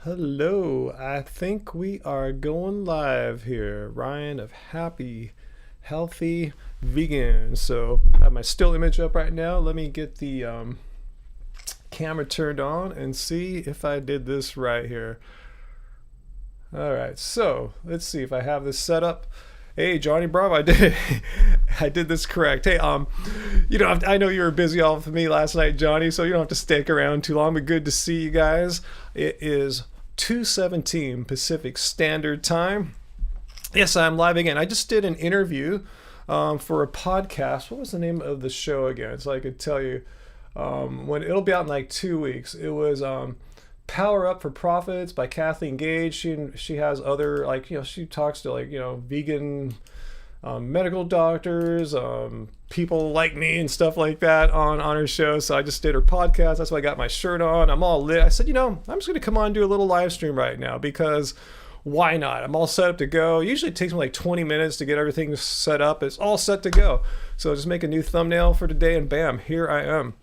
Hello, I think we are going live here. Ryan of Happy, Healthy, Vegan. So I have my still image up right now. Let me get the camera turned on and see if I did this right here. All right, so let's see if I have this set up. Hey, Johnny Bravo, I did I did this correct. Hey, I know you were busy off of me last night, Johnny, so you don't have to stick around too long, but good to see you guys. It is 2:17 Pacific Standard Time. Yes, I'm live again. I just did an interview for a podcast. What was the name of the show again? So I could tell you when it'll be out in like 2 weeks. It was Power Up for Profits by Kathleen Gage. She has other, she talks to vegan medical doctors, people like me and stuff like that on her show. So I just did her podcast. That's why I got my shirt on. I'm all lit. I said, I'm just going to come on and do a little live stream right now because why not? I'm all set up to go. Usually it takes me like 20 minutes to get everything set up. It's all set to go. So just make a new thumbnail for today and bam, here I am.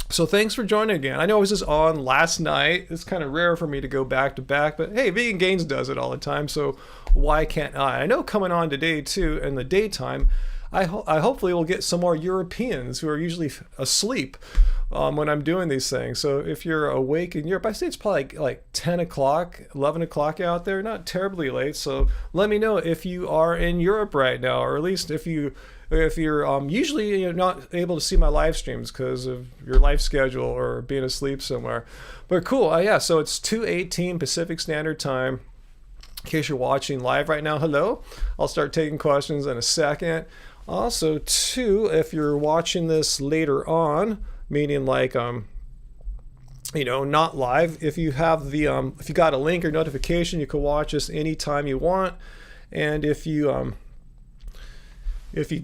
So thanks for joining again. I know I was just on last night. It's kind of rare for me to go back to back, but hey, Vegan Gains does it all the time, so why can't I? I know coming on today too in the daytime, I hopefully will get some more Europeans who are usually asleep when I'm doing these things. So if you're awake in Europe, I say it's probably like 10 o'clock, 11 o'clock out there, not terribly late. So let me know if you are in Europe right now, or at least if you're usually you're not able to see my live streams because of your life schedule or being asleep somewhere. But cool, yeah, so it's 2:18 Pacific Standard Time. In case you're watching live right now, hello. I'll start taking questions in a second. Also, too, if you're watching this later on, meaning like not live, if you have the if you got a link or notification, you can watch this anytime you want. And if you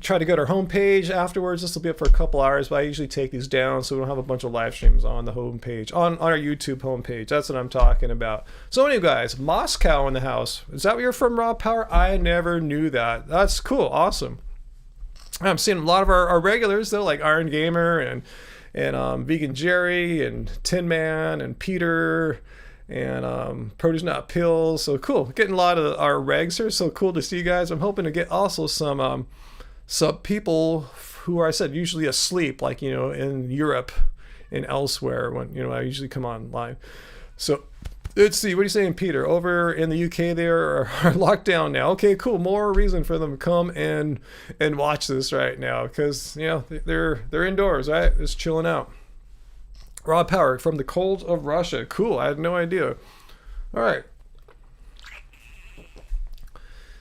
try to go to our homepage afterwards, this will be up for a couple hours, but I usually take these down so we don't have a bunch of live streams on the homepage, on our YouTube homepage. That's what I'm talking about. So anyway, guys, Moscow in the house. Is that where you're from, Raw Power? I never knew that. That's cool. Awesome. I'm seeing a lot of our regulars, though, like Iron Gamer and Vegan Jerry and Tin Man and Peter and Produce Not Pills. So cool. Getting a lot of our regs here. So cool to see you guys. I'm hoping to get also some people who are, I said, usually asleep, like, in Europe and elsewhere when, I usually come on live. So let's see, what are you saying, Peter? Over in the UK they are locked down now. Okay, cool. More reason for them to come and watch this right now because, they're indoors, right? Just chilling out. Raw Power from the cold of Russia. Cool, I had no idea. All right.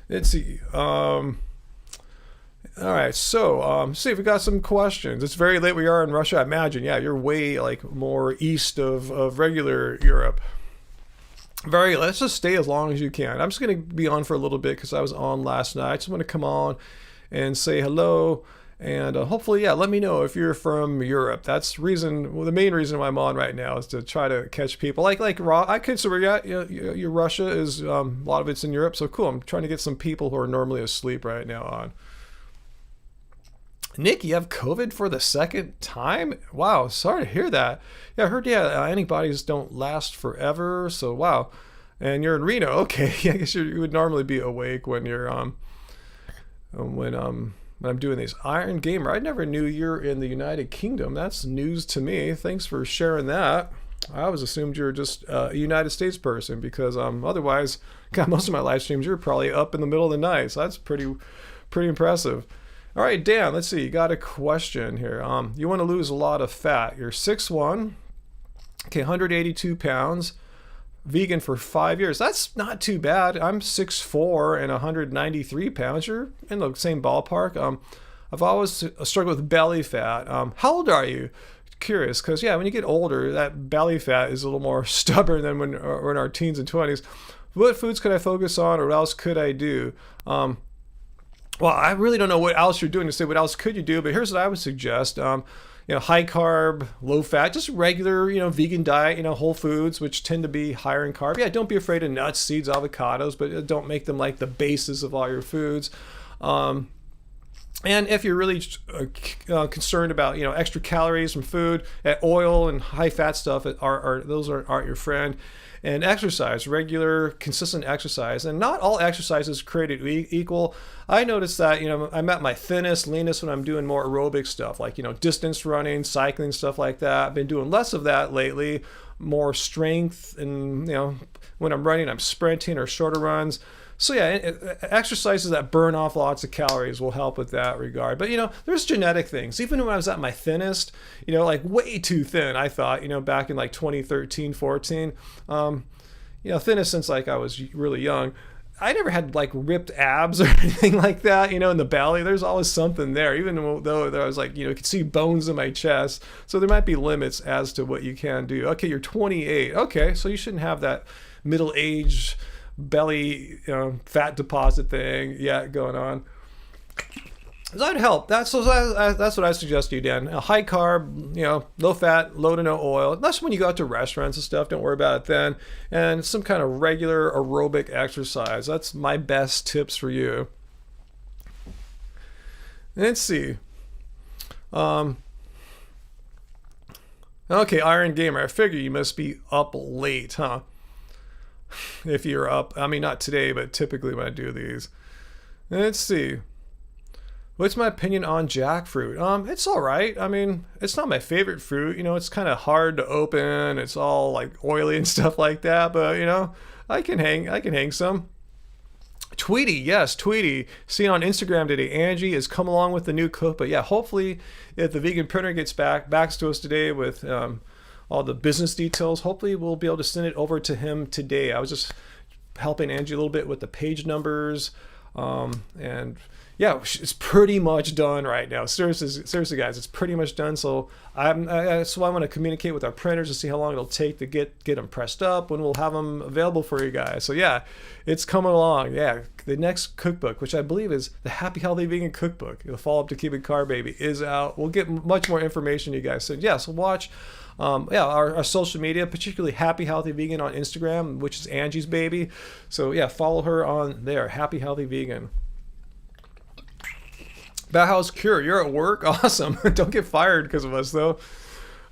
Let's see. All right, so see if we got some questions. It's very late. We are in Russia. I imagine, yeah, you're way more east of regular Europe. Let's just stay as long as you can. I'm just going to be on for a little bit because I was on last night. I just want to come on and say hello. And hopefully, yeah, let me know if you're from Europe. That's the main reason why I'm on right now is to try to catch people. Like Raw, I consider, your Russia is, a lot of it's in Europe. So cool. I'm trying to get some people who are normally asleep right now on. Nick, you have COVID for the second time? Wow, sorry to hear that. Yeah, I heard, antibodies don't last forever, so wow. And you're in Reno, okay. I guess you would normally be awake when you're, when I'm doing these. Iron Gamer, I never knew you're in the United Kingdom. That's news to me. Thanks for sharing that. I always assumed you were just a United States person because otherwise, God, most of my live streams, you're probably up in the middle of the night, so that's pretty impressive. All right, Dan, let's see. You got a question here. You want to lose a lot of fat. You're 6'1", okay, 182 pounds, vegan for 5 years. That's not too bad. I'm 6'4" and 193 pounds. You're in the same ballpark. I've always struggled with belly fat. How old are you? Curious, because, when you get older, that belly fat is a little more stubborn than when we're in our teens and 20s. What foods could I focus on or what else could I do? Well, I really don't know what else you're doing to say what else could you do, but here's what I would suggest. High carb, low fat, just regular, vegan diet, whole foods, which tend to be higher in carb. Yeah, don't be afraid of nuts, seeds, avocados, but don't make them like the basis of all your foods. And if you're really concerned about extra calories from food, oil and high fat stuff aren't your friend. And exercise, regular, consistent exercise, and not all exercise is created equal. I noticed that I'm at my thinnest, leanest when I'm doing more aerobic stuff, like distance running, cycling, stuff like that. I've been doing less of that lately, more strength, and when I'm running, I'm sprinting or shorter runs. So yeah, exercises that burn off lots of calories will help with that regard. But there's genetic things. Even when I was at my thinnest, like way too thin, I thought, back in like 2013, 14, thinnest since like I was really young. I never had like ripped abs or anything like that, in the belly. There's always something there, even though there was like, you could see bones in my chest. So there might be limits as to what you can do. Okay, you're 28. Okay, so you shouldn't have that middle-aged belly fat deposit thing yet going on. That would help. That's what I suggest to you, Dan. A high carb, low fat, low to no oil. That's when you go out to restaurants and stuff. Don't worry about it then. And some kind of regular aerobic exercise. That's my best tips for you. Let's see. Okay, Iron Gamer. I figure you must be up late, huh? If you're up, I mean, not today, but typically when I do these. Let's see. What's my opinion on jackfruit? It's all right. I mean, it's not my favorite fruit. It's kind of hard to open. It's all like oily and stuff like that. But I can hang some. Tweety, yes, Tweety. Seen on Instagram today. Angie has come along with the new cook. But yeah, hopefully, if the vegan printer gets backs to us today with all the business details, hopefully we'll be able to send it over to him today. I was just helping Angie a little bit with the page numbers, and yeah, it's pretty much done right now. Seriously, guys, it's pretty much done. So I want to communicate with our printers to see how long it'll take to get them pressed up, when we'll have them available for you guys. So yeah, it's coming along. Yeah, the next cookbook, which I believe is the Happy Healthy Vegan Cookbook, the follow-up to Keeping Carb Baby, is out. We'll get much more information to you guys. So yeah, so watch. Our social media, particularly Happy Healthy Vegan on Instagram, which is Angie's baby. So yeah, follow her on there, Happy Healthy Vegan. Bauhaus Cure, you're at work? Awesome. Don't get fired because of us, though.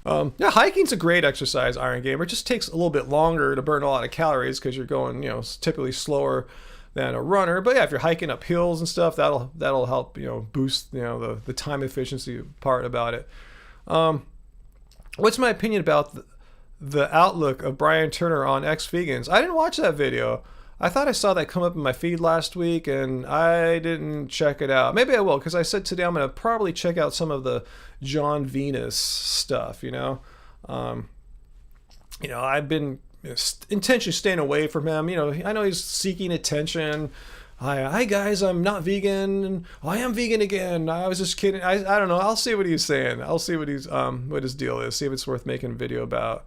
Yeah, hiking's a great exercise, Iron Gamer. It just takes a little bit longer to burn a lot of calories because you're going, typically slower than a runner. But yeah, if you're hiking up hills and stuff, that'll help, boost, the time efficiency part about it. What's my opinion about the outlook of Brian Turner on ex-vegans? I didn't watch that video. I thought I saw that come up in my feed last week, and I didn't check it out. Maybe I will, because I said today I'm going to probably check out some of the John Venus stuff, I've been intentionally staying away from him. I know he's seeking attention. Hi guys, I'm not vegan. I am vegan again. I was just kidding. I don't know. I'll see what he's saying. I'll see what what his deal is. See if it's worth making a video about.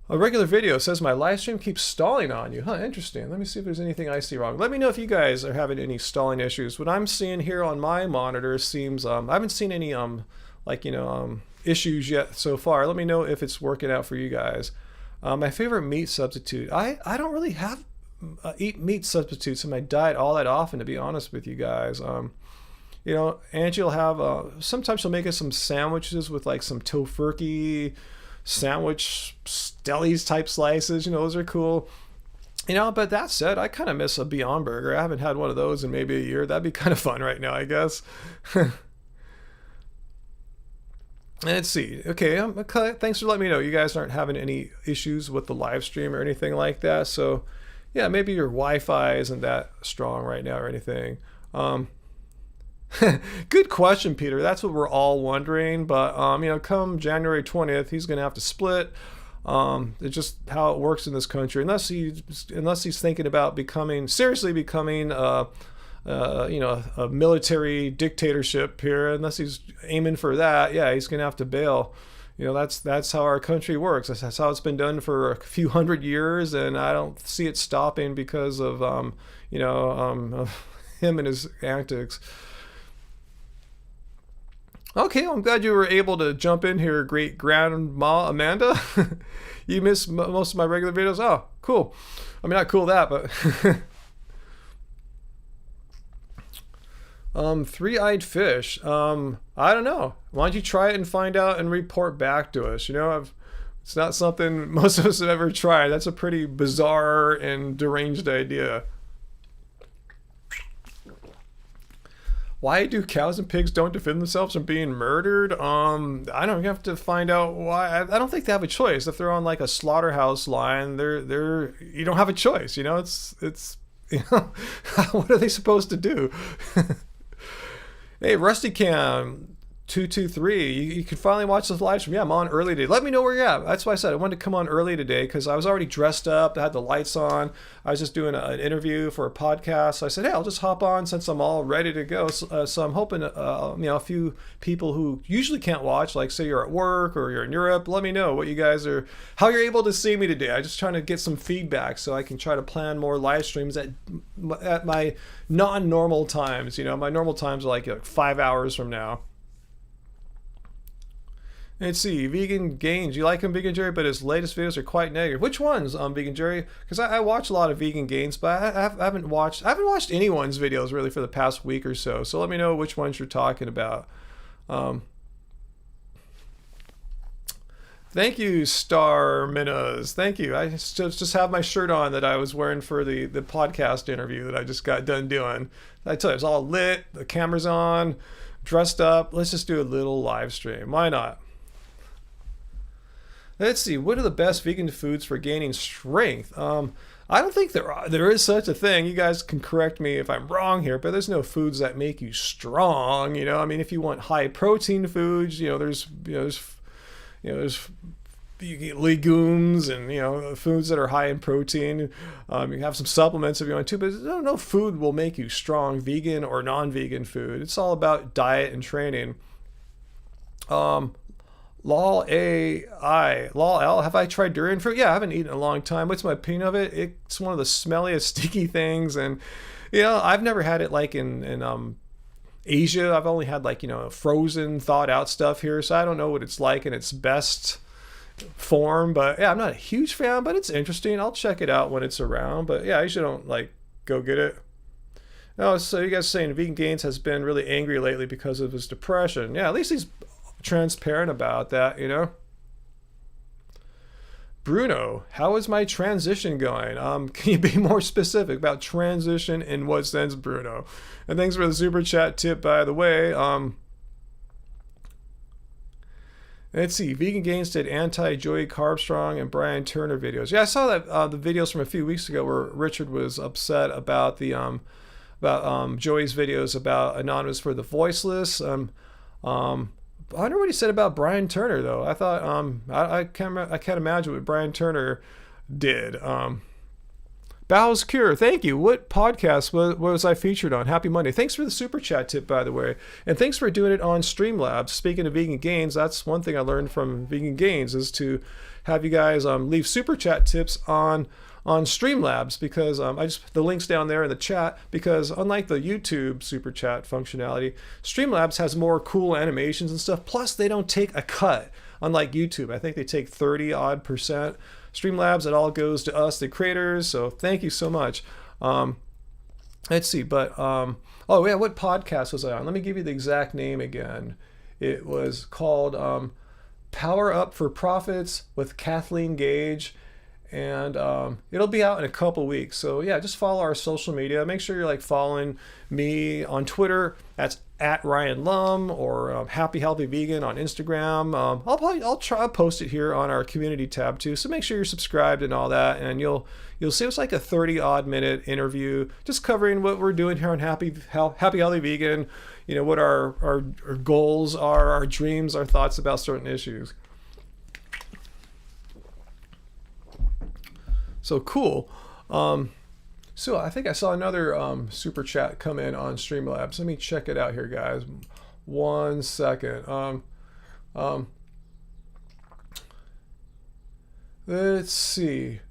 A regular video says my live stream keeps stalling on you. Huh, interesting. Let me see if there's anything I see wrong. Let me know if you guys are having any stalling issues. What I'm seeing here on my monitor seems I haven't seen any issues yet so far. Let me know if it's working out for you guys. My favorite meat substitute. I don't really eat meat substitutes in my diet all that often, to be honest with you guys. Angie will have sometimes she'll make us some sandwiches with like some tofurkey sandwich delis type slices. Those are cool. But that said, I kind of miss a Beyond Burger. I haven't had one of those in maybe a year. That'd be kind of fun right now, I guess. Let's see. Okay, thanks for letting me know. You guys aren't having any issues with the live stream or anything like that. So yeah, maybe your Wi-Fi isn't that strong right now or anything. Good question, Peter. That's what we're all wondering. But come January 20th, he's going to have to split. It's just how it works in this country. Unless he's thinking about seriously becoming a military dictatorship here. Unless he's aiming for that, yeah, he's going to have to bail. That's how our country works. That's how it's been done for a few hundred years, and I don't see it stopping because of him and his antics. Okay, I'm glad you were able to jump in here, great grandma Amanda. You missed most of my regular videos. Oh, cool. I mean, not cool that, but Three-eyed fish. I don't know. Why don't you try it and find out and report back to us? It's not something most of us have ever tried. That's a pretty bizarre and deranged idea. Why do cows and pigs don't defend themselves from being murdered? I don't have to find out why. I don't think they have a choice. If they're on like a slaughterhouse line, they're you don't have a choice. It's what are they supposed to do? Hey, Rusty Cam 223, you can finally watch this live stream. Yeah, I'm on early today. Let me know where you're at. That's why I said I wanted to come on early today because I was already dressed up. I had the lights on. I was just doing an interview for a podcast. So I said, hey, I'll just hop on since I'm all ready to go. So I'm hoping, a few people who usually can't watch, like say you're at work or you're in Europe, let me know what you guys are, how you're able to see me today. I'm just trying to get some feedback so I can try to plan more live streams at my non-normal times. My normal times are like 5 hours from now. Let's see, Vegan Gains. You like him, Vegan Jerry, but his latest videos are quite negative. Which ones, Vegan Jerry? Because I watch a lot of Vegan Gains, but I haven't watched anyone's videos really for the past week or so. So let me know which ones you're talking about. Thank you, Star Minas. Thank you. I just have my shirt on that I was wearing for the podcast interview that I just got done doing. I tell you, it's all lit. The camera's on, dressed up. Let's just do a little live stream. Why not? Let's see, what are the best vegan foods for gaining strength? I don't think there is such a thing. You guys can correct me if I'm wrong here, but there's no foods that make you strong. I mean, if you want high protein foods, there's you get legumes and foods that are high in protein. You can have some supplements if you want to, but no food will make you strong, vegan or non-vegan food. It's all about diet and training. Lol L, have I tried durian fruit? Yeah, I haven't eaten in a long time. What's my opinion of it? It's one of the smelliest, sticky things, and I've never had it like in Asia. I've only had like frozen, thawed out stuff here, so I don't know what it's like in its best form. But yeah, I'm not a huge fan, but it's interesting. I'll check it out when it's around. But yeah, I usually don't like go get it. Oh, so you guys saying Vegan Gains has been really angry lately because of his depression? Yeah, at least he's transparent about that. Bruno, how is my transition going? Can you be more specific about transition in what sense, Bruno? And thanks for the super chat tip, by the way. Let's see, Vegan Gains did anti-Joey Carbstrong and Brian Turner videos. Yeah, I saw that the videos from a few weeks ago where Richard was upset about the Joey's videos about Anonymous for the Voiceless. I wonder what he said about Brian Turner, though. I thought I can't imagine what Brian Turner did. Bow's Cure, thank you. What podcast was I featured on? Happy Monday. Thanks for the super chat tip, by the way, and thanks for doing it on Streamlabs. Speaking of Vegan Gains, that's one thing I learned from Vegan Gains is to have you guys leave super chat tips on Streamlabs, because I just put the links down there in the chat, because unlike the YouTube super chat functionality, Streamlabs has more cool animations and stuff, plus they don't take a cut unlike YouTube. I think they take 30% Streamlabs. It all goes to us, the creators, so thank you so much. Let's see, but oh yeah, what podcast was I on? Let me give you the exact name again. It was called Power Up for Profits with Kathleen Gage, and it'll be out in a couple weeks. So yeah, just follow our social media. Make sure you're like following me on Twitter. That's at Ryan Lum, or Happy Healthy Vegan on Instagram. I'll try to post it here on our community tab too. So make sure you're subscribed and all that, and you'll see it's like a 30-odd minute interview just covering what we're doing here on Happy Healthy Vegan. What our goals are, our dreams, our thoughts about certain issues. So cool. So I think I saw another super chat come in on Streamlabs. Let me check it out here, guys. 1 second. Let's see.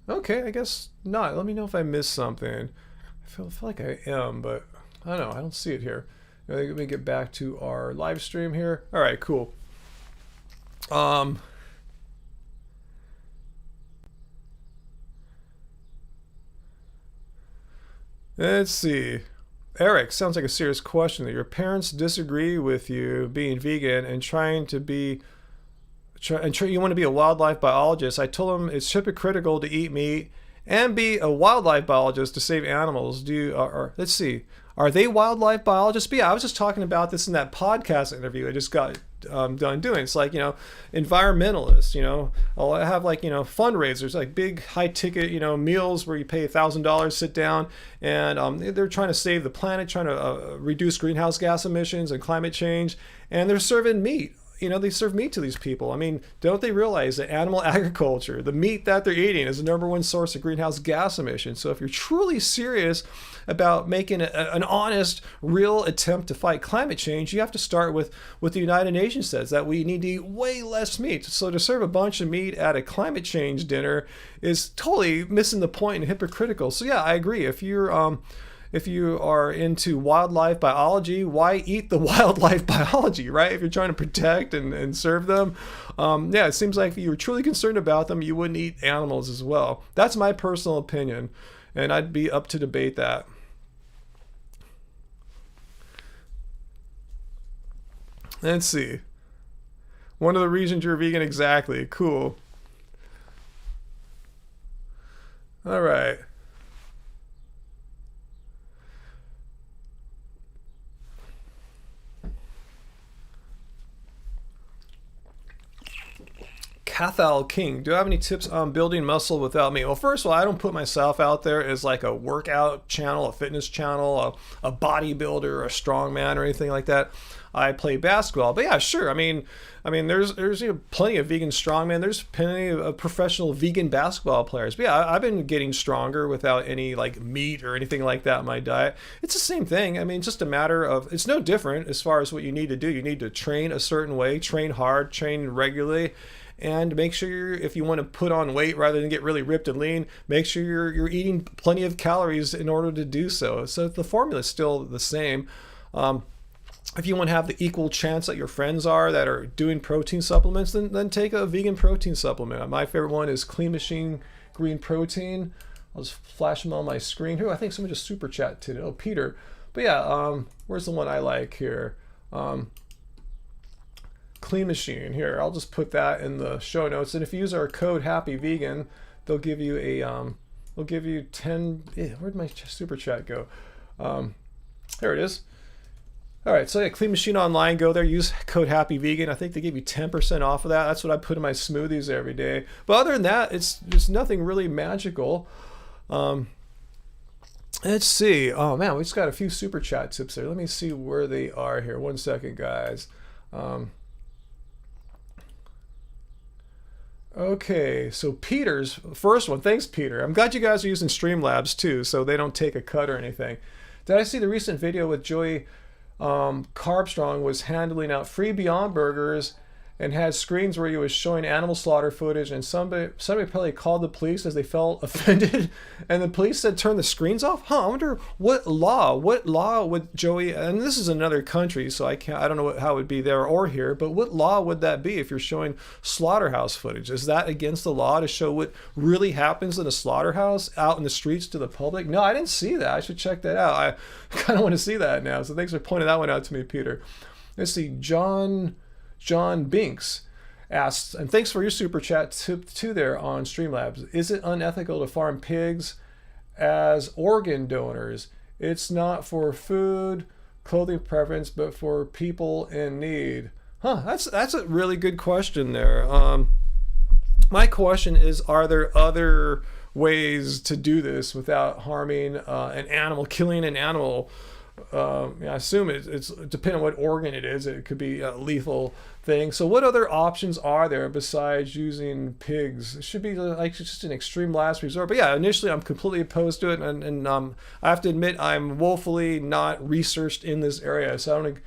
Okay, I guess not. Let me know if I missed something. I feel like I am, but I don't know. I don't see it here. Let me get back to our live stream here. All right, cool. Let's see. Eric, sounds like a serious question that your parents disagree with you being vegan and trying to be you want to be a wildlife biologist. I told them it's hypocritical to eat meat and be a wildlife biologist to save animals. Let's see, are they wildlife biologists? But yeah, I was just talking about this in that podcast interview I just got done doing. It's like, environmentalists, I'll have like, fundraisers, like big high ticket, meals where you pay $1,000, sit down, and they're trying to save the planet, trying to reduce greenhouse gas emissions and climate change, and they're serving meat. They serve meat to these people. I mean, don't they realize that animal agriculture, the meat that they're eating, is the number one source of greenhouse gas emissions? So if you're truly serious about making an honest, real attempt to fight climate change, you have to start with what the United Nations says, that we need to eat way less meat. So to serve a bunch of meat at a climate change dinner is totally missing the point and hypocritical. So yeah, I agree. If you are into wildlife biology, why eat the wildlife biology, right? If you're trying to protect and serve them, yeah, it seems like if you were truly concerned about them, you wouldn't eat animals as well. That's my personal opinion, and I'd be up to debate that. Let's see. One of the reasons you're vegan, exactly. Cool. All right. Cathal King, do I have any tips on building muscle without me? Well, first of all, I don't put myself out there as like a workout channel, a fitness channel, a bodybuilder, a strongman, or anything like that. I play basketball, but yeah, sure. There's plenty of vegan strongmen. There's plenty of professional vegan basketball players. But yeah, I've been getting stronger without any like meat or anything like that in my diet. It's the same thing. It's just a matter of, it's no different as far as what you need to do. You need to train a certain way, train hard, train regularly, and make sure if you want to put on weight rather than get really ripped and lean, make sure you're eating plenty of calories in order to do so. So the formula is still the same. If you want to have the equal chance that your friends are that are doing protein supplements, then take a vegan protein supplement. My favorite one is Clean Machine Green Protein. I'll just flash them on my screen here. I think someone just super chat today. Oh, Peter. But yeah, where's the one I like here? Clean Machine. Here, I'll just put that in the show notes. And if you use our code HappyVegan, they'll give you they'll give you 10. Where'd my super chat go? There it is. All right, so yeah, Clean Machine Online, go there, use code HappyVegan. I think they give you 10% off of that. That's what I put in my smoothies every day. But other than that, there's nothing really magical. Let's see. Oh man, we just got a few super chat tips there. Let me see where they are here. 1 second, guys. Okay, so Peter's first one. Thanks, Peter. I'm glad you guys are using Streamlabs too, so they don't take a cut or anything. Did I see the recent video with Joey Carbstrong was handling out free Beyond Burgers and had screens where he was showing animal slaughter footage, and somebody probably called the police as they felt offended, and the police said turn the screens off? I wonder what law would Joey, and this is another country, so I don't know how it would be there or here, but what law would that be if you're showing slaughterhouse footage? Is that against the law to show what really happens in a slaughterhouse out in the streets to the public? No, I didn't see that. I should check that out. I kind of want to see that now, so thanks for pointing that one out to me, Peter. Let's see, John Binks asks, and thanks for your super chat too there on Streamlabs. Is it unethical to farm pigs as organ donors? It's not for food, clothing preference, but for people in need. That's a really good question there. My question is, are there other ways to do this without harming an animal, killing an animal? I assume it's depending on what organ it is. It could be a lethal thing. So what other options are there besides using pigs? It should be like just an extreme last resort. But yeah, initially I'm completely opposed to it, and I have to admit I'm woefully not researched in this area. So I don't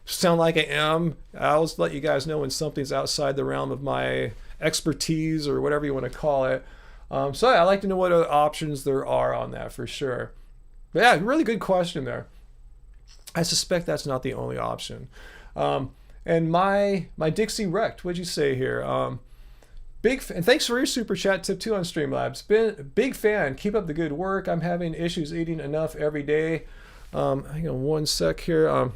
sound like I am. I always let you guys know when something's outside the realm of my expertise or whatever you want to call it. So yeah, I'd like to know what other options there are on that for sure. But yeah, really good question there. I suspect that's not the only option. And my Dixie wrecked. What'd you say here? And thanks for your super chat tip too on Streamlabs. Been a big fan. Keep up the good work. I'm having issues eating enough every day. Hang on one sec here.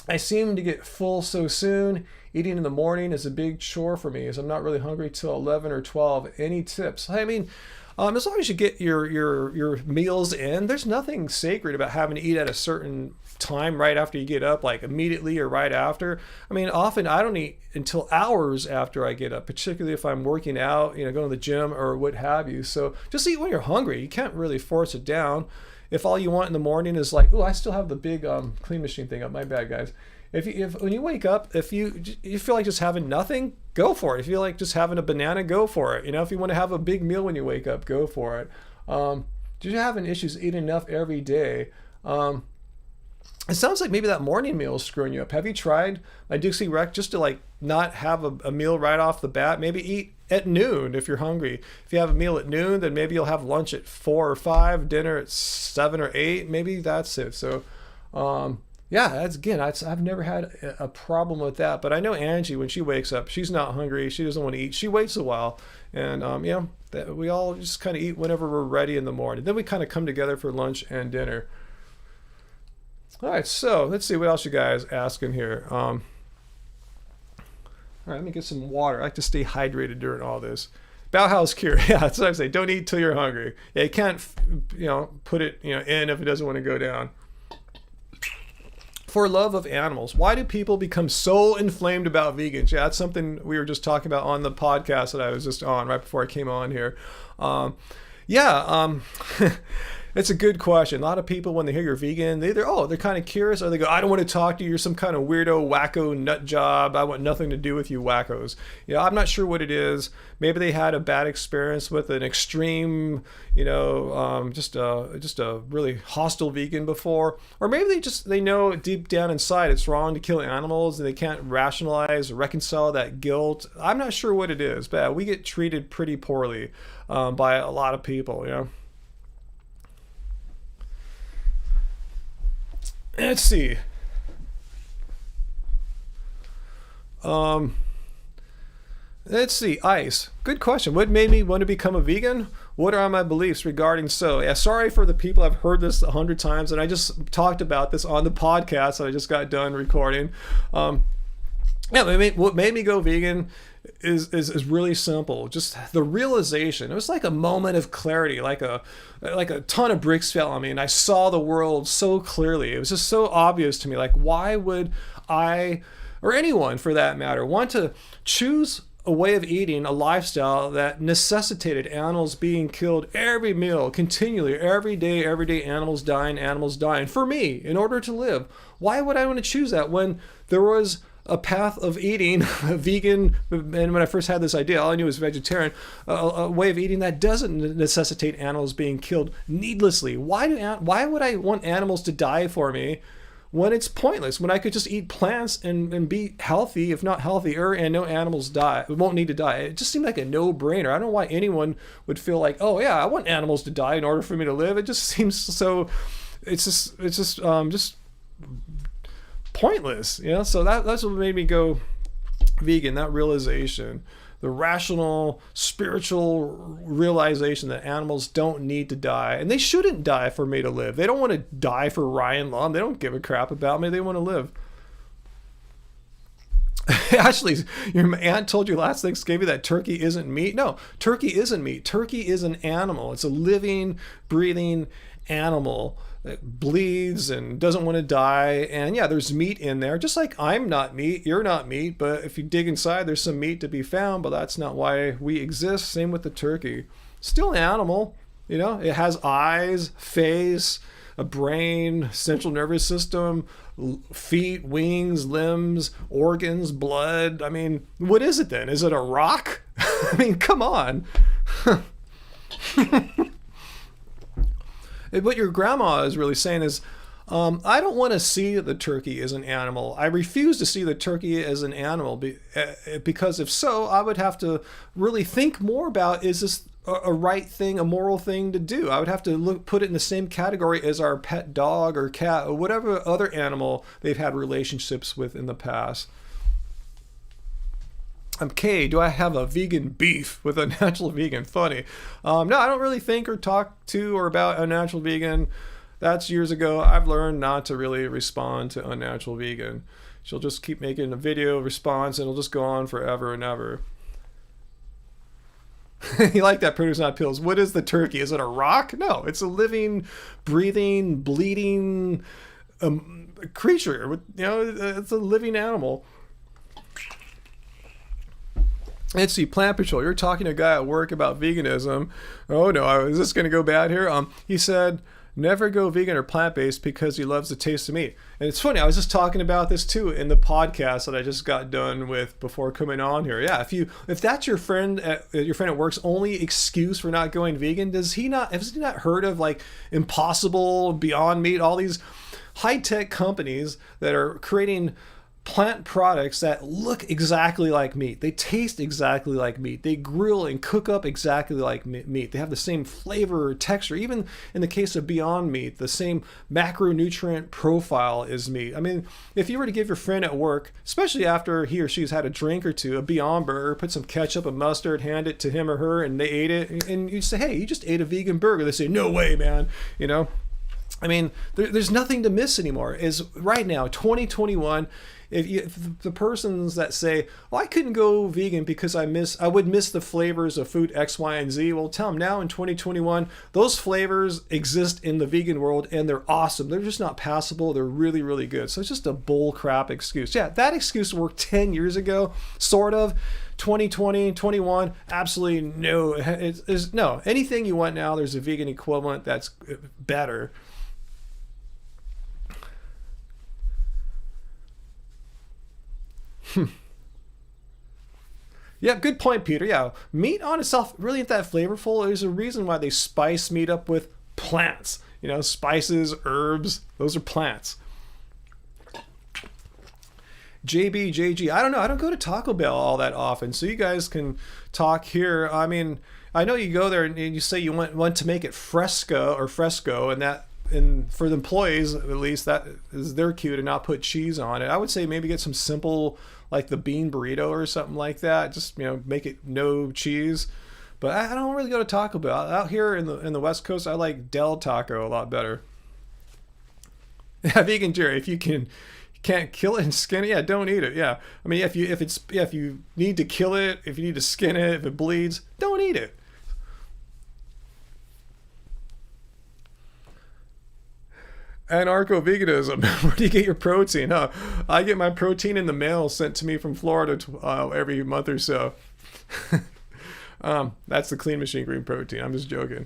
I seem to get full so soon. Eating in the morning is a big chore for me as I'm not really hungry till 11 or 12. Any tips? I mean, as long as you get your meals in, there's nothing sacred about having to eat at a certain time right after you get up, like immediately or right after. I mean, often I don't eat until hours after I get up, particularly if I'm working out, going to the gym or what have you. So just eat when you're hungry. You can't really force it down. If all you want in the morning is like, oh, I still have the big clean machine thing up. My bad, guys. If when you wake up, if you feel like just having nothing, go for it. If you feel like just having a banana, go for it. If you want to have a big meal when you wake up, go for it. You're having issues eating enough every day. It sounds like maybe that morning meal is screwing you up. Have you tried my Dixie Rec just to like not have a meal right off the bat? Maybe eat at noon if you're hungry. If you have a meal at noon, then maybe you'll have lunch at 4 or 5, dinner at 7 or 8. Maybe that's it. So, yeah, I've never had a problem with that. But I know Angie, when she wakes up, she's not hungry. She doesn't want to eat. She waits a while. And, we all just kind of eat whenever we're ready in the morning. Then we kind of come together for lunch and dinner. All right, so let's see what else you guys asking here. All right, let me get some water. I like to stay hydrated during all this. Bauhaus cure. Yeah, that's what I say. Don't eat till you're hungry. Yeah, you can't, put it, in if it doesn't want to go down. For love of animals, why do people become so inflamed about vegans? Yeah, that's something we were just talking about on the podcast that I was just on right before I came on here. It's a good question. A lot of people, when they hear you're vegan, they're kind of curious, or they go, I don't want to talk to you. You're some kind of weirdo, wacko nut job. I want nothing to do with you wackos. I'm not sure what it is. Maybe they had a bad experience with an extreme, just a really hostile vegan before. Or maybe they know deep down inside it's wrong to kill animals and they can't rationalize or reconcile that guilt. I'm not sure what it is, but we get treated pretty poorly by a lot of people, Let's see. Let's see. Ice. Good question. What made me want to become a vegan? What are my beliefs regarding so? Yeah, sorry for the people. I've heard this 100 times, and I just talked about this on the podcast that I just got done recording. What made me go vegan is really simple. Just the realization. It was like a moment of clarity, like a ton of bricks fell on me, and I saw the world so clearly. It was just so obvious to me. Like, why would I, or anyone for that matter, want to choose a way of eating, a lifestyle that necessitated animals being killed every meal, continually, every day, animals dying for me in order to live? Why would I want to choose that when there was a path of eating vegan, and when I first had this idea, all I knew was vegetarian, a way of eating that doesn't necessitate animals being killed needlessly? Why would I want animals to die for me when it's pointless, when I could just eat plants and be healthy, if not healthier, and no animals won't need to die? It just seemed like a no-brainer. I don't know why anyone would feel like, oh yeah, I want animals to die in order for me to live. It just seems so, it's just pointless, so that's what made me go vegan. That realization, the rational spiritual realization that animals don't need to die, and they shouldn't die for me to live. They don't want to die for Ryan Lum. They don't give a crap about me. They want to live. Actually, your aunt told you last Thanksgiving that turkey isn't meat. No, turkey isn't meat. Turkey is an animal. It's a living, breathing animal that bleeds and doesn't want to die. And yeah, there's meat in there. Just like I'm not meat, you're not meat. But if you dig inside, there's some meat to be found. But that's not why we exist. Same with the turkey. Still an animal. It has eyes, face, a brain, central nervous system, feet, wings, limbs, organs, blood. I mean, what is it then? Is it a rock? I mean, come on. What your grandma is really saying is, I don't want to see the turkey as an animal. I refuse to see the turkey as an animal because if so, I would have to really think more about, is this a right thing, a moral thing to do? I would have to put it in the same category as our pet dog or cat or whatever other animal they've had relationships with in the past. Kay, do I have a vegan beef with a natural vegan? Funny. No, I don't really think or talk to or about a natural vegan. that's years ago. I've learned not to really respond to Unnatural Vegan. She'll just keep making a video response and it'll just go on forever and ever. You like that, Produce Not Pills. What is the turkey? Is it a rock? No, it's a living, breathing, bleeding creature. It's a living animal. Let's see, Plant Patrol. You're talking to a guy at work about veganism. Oh no, is this going to go bad here? He said, never go vegan or plant-based because he loves the taste of meat. And it's funny, I was just talking about this too in the podcast that I just got done with before coming on here. Yeah, if that's your friend at work's only excuse for not going vegan, has he not heard of like Impossible, Beyond Meat, all these high-tech companies that are creating plant products that look exactly like meat. They taste exactly like meat. They grill and cook up exactly like meat. They have the same flavor or texture. Even in the case of Beyond Meat, the same macronutrient profile as meat. I mean, if you were to give your friend at work, especially after he or she's had a drink or two, a Beyond Burger, put some ketchup and mustard, hand it to him or her, and they ate it, and you say, hey, you just ate a vegan burger. They say, no way, man. I mean, there's nothing to miss anymore. Is right now, 2021, if the persons that say, well, I couldn't go vegan because I would miss the flavors of food X, Y, and Z. Well, tell them now in 2021, those flavors exist in the vegan world and they're awesome. They're just not passable. They're really, really good. So it's just a bull crap excuse. Yeah, that excuse worked 10 years ago, sort of. 2020, 21, absolutely no. No, anything you want now, there's a vegan equivalent that's better. Yeah, good point, Peter. Yeah, meat on itself really isn't that flavorful. There's a reason why they spice meat up with plants. Spices, herbs, those are plants. JBJG, I don't know. I don't go to Taco Bell all that often, so you guys can talk here. I mean, I know you go there and you say you want to make it fresco, and for the employees at least, that is their cue to not put cheese on it. I would say maybe get some simple, like the bean burrito or something like that. Just make it no cheese. But I don't really go to Taco Bell. Out here in the West Coast, I like Del Taco a lot better. Yeah, Vegan Jerry, if you can't kill it and skin it, yeah, don't eat it. Yeah, I mean, if you need to kill it, if you need to skin it, if it bleeds, don't eat it. Anarcho-veganism. Where do you get your protein? Huh? I get my protein in the mail sent to me from Florida every month or so. That's the Clean Machine Green Protein. I'm just joking.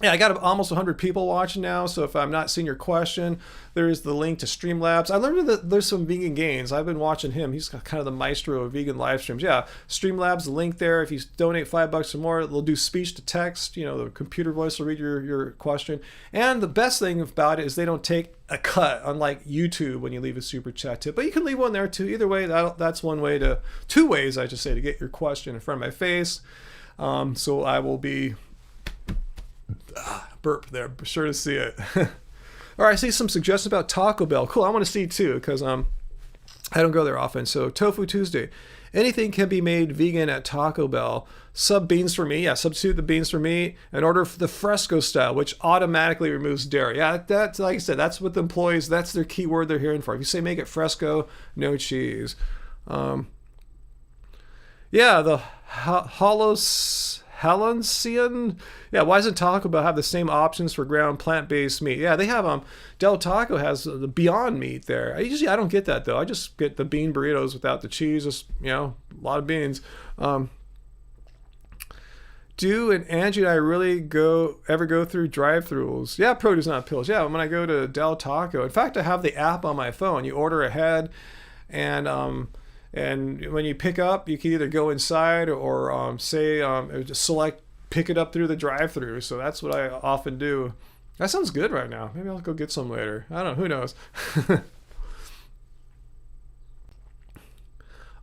Yeah, I got almost 100 people watching now, so if I'm not seeing your question, there is the link to Streamlabs. I learned that there's some Vegan Gains. I've been watching him. He's kind of the maestro of vegan live streams. Yeah, Streamlabs, the link there. If you donate $5 or more, they'll do speech to text. The computer voice will read your question. And the best thing about it is they don't take a cut, unlike YouTube when you leave a super chat tip. But you can leave one there too. Either way, that's two ways, I should say, to get your question in front of my face. So I will be... burp there, be sure to see it. All right, I see some suggestions about Taco Bell. Cool, I want to see too, because I don't go there often. So Tofu Tuesday, anything can be made vegan at Taco Bell. Sub beans for me, yeah, substitute the beans for meat and order the fresco style, which automatically removes dairy. Yeah, that's, like I said, that's what the employees, that's their key word they're hearing for. If you say make it fresco, no cheese. Yeah, the Halcyon. Yeah, why doesn't Taco Bell have the same options for ground plant-based meat? Yeah, they have Del Taco has the Beyond Meat there. I don't get that though. I just get the bean burritos without the cheese. Just a lot of beans. Do and Angie and I really ever go through drive-throughs? Yeah, Produce Not Pills. Yeah, when I go to Del Taco. In fact, I have the app on my phone. You order ahead, and when you pick up, you can either go inside or just select pick it up through the drive-thru. So that's what I often do. That sounds good right now. Maybe I'll go get some later. I don't know. Who knows?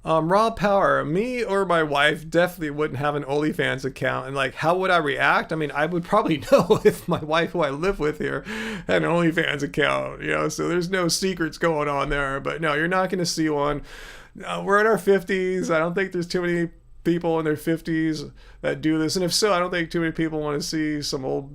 Raw Power. Me or my wife definitely wouldn't have an OnlyFans account. And how would I react? I mean, I would probably know if my wife, who I live with here, had an OnlyFans account. So there's no secrets going on there. But no, you're not going to see one. We're in our 50s. I don't think there's too many people in their 50s that do this. And if so, I don't think too many people want to see some old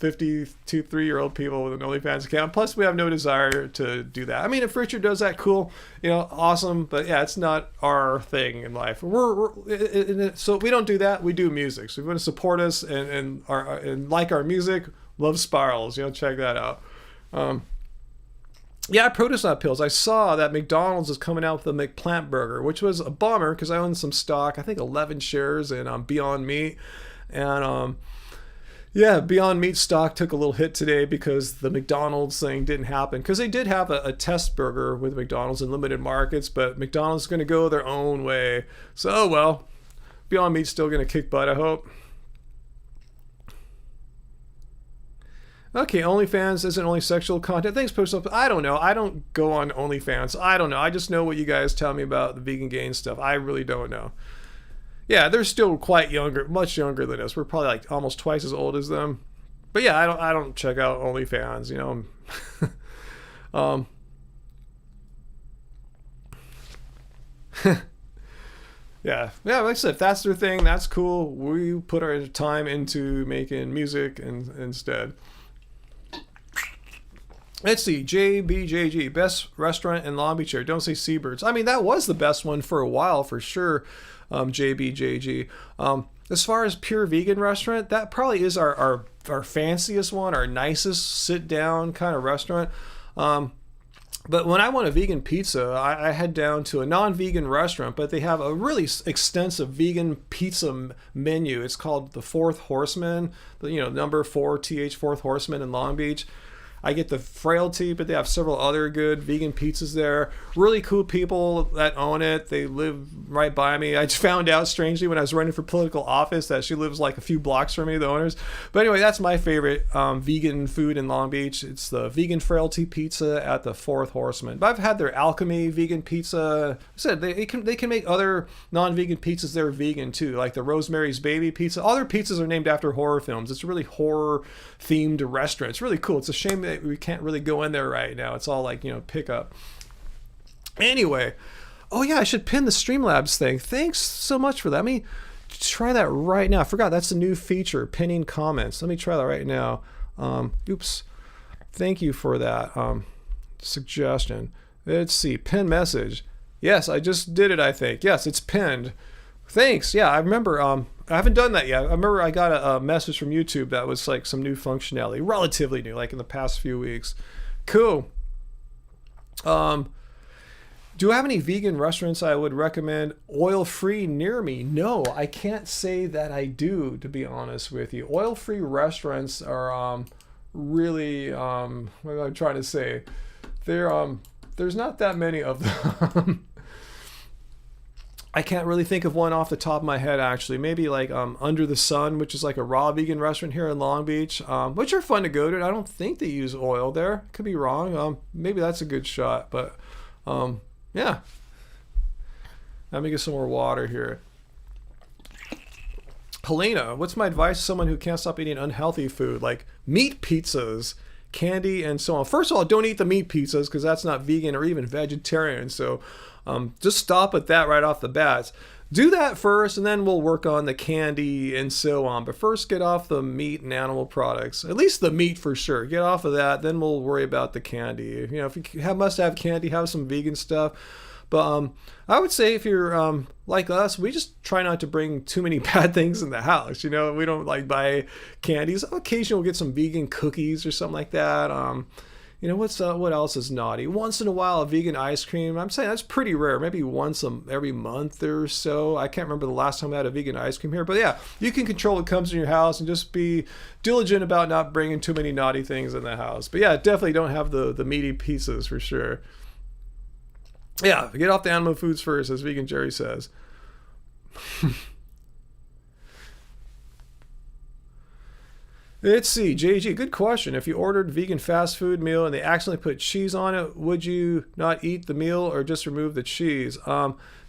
52, 3-year-old people with an OnlyFans account. Plus, we have no desire to do that. I mean, if Richard does that, cool, awesome. But yeah, it's not our thing in life. So we don't do that. We do music. So if you want to support us and like our music, Love Spirals. Check that out. Yeah, Produce Nut Pills. I saw that McDonald's is coming out with a McPlant burger, which was a bummer because I own some stock. I think 11 shares in Beyond Meat. And yeah, Beyond Meat stock took a little hit today because the McDonald's thing didn't happen. Because they did have a test burger with McDonald's in limited markets, but McDonald's is going to go their own way. So, well, Beyond Meat's still going to kick butt, I hope. Okay, OnlyFans isn't only sexual content. Thanks, Post Up. I don't know. I don't go on OnlyFans. I don't know. I just know what you guys tell me about the vegan gain stuff. I really don't know. Yeah, they're still quite younger, much younger than us. We're probably like almost twice as old as them. But yeah, I don't check out OnlyFans. Yeah, like I said, if that's their thing, that's cool. We put our time into making music instead. Let's see, JBJG, best restaurant in Long Beach area. Don't say Seabirds. I mean, that was the best one for a while, for sure, JBJG. As far as pure vegan restaurant, that probably is our fanciest one, our nicest sit-down kind of restaurant. But when I want a vegan pizza, I head down to a non-vegan restaurant, but they have a really extensive vegan pizza menu. It's called the Fourth Horseman, number 4, Fourth Horseman in Long Beach. I get the Frailty, but they have several other good vegan pizzas there. Really cool people that own it. They live right by me. I just found out, strangely, when I was running for political office that she lives like a few blocks from me, the owners. But anyway, that's my favorite vegan food in Long Beach. It's the vegan Frailty pizza at the Fourth Horseman. But I've had their Alchemy vegan pizza. I said they can make other non-vegan pizzas that are vegan too, like the Rosemary's Baby pizza. All their pizzas are named after horror films. It's a really horror-themed restaurant. It's really cool. It's a shame that we can't really go in there right now. It's all like, pickup. Anyway, oh yeah, I should pin the Streamlabs thing. Thanks so much for that. Let me try that right now. I forgot that's a new feature, pinning comments. Let me try that right now. Oops. Thank you for that suggestion. Let's see, pin message. Yes, I just did it, I think. Yes, it's pinned. Thanks. Yeah, I remember. I haven't done that yet. I remember I got a message from YouTube that was like some new functionality, relatively new, like in the past few weeks. Cool. Do I have any vegan restaurants I would recommend oil-free near me? No, I can't say that I do, to be honest with you. Oil-free restaurants are really, what am I trying to say? There's not that many of them. I can't really think of one off the top of my head, actually. Maybe like Under the Sun, which is like a raw vegan restaurant here in Long Beach, which are fun to go to. I don't think they use oil there. Could be wrong. Maybe that's a good shot. But yeah. Let me get some more water here. Helena, what's my advice to someone who can't stop eating unhealthy food like meat pizzas, candy, and so on? First of all, don't eat the meat pizzas because that's not vegan or even vegetarian. So just stop at that right off the bat. Do that first, and then we'll work on the candy and so on. But first, get off the meat and animal products. At least the meat for sure. Get off of that, then we'll worry about the candy. If you must have candy, have some vegan stuff. But I would say if you're like us, we just try not to bring too many bad things in the house. We don't like buy candies. Occasionally we'll get some vegan cookies or something like that. What else is naughty? Once in a while, a vegan ice cream. I'm saying that's pretty rare. Maybe once every month or so. I can't remember the last time I had a vegan ice cream here. But yeah, you can control what comes in your house and just be diligent about not bringing too many naughty things in the house. But yeah, definitely don't have the meaty pizzas for sure. Yeah, get off the animal foods first, as Vegan Jerry says. Let's see, JG, good question. If you ordered vegan fast food meal and they accidentally put cheese on it, would you not eat the meal or just remove the cheese?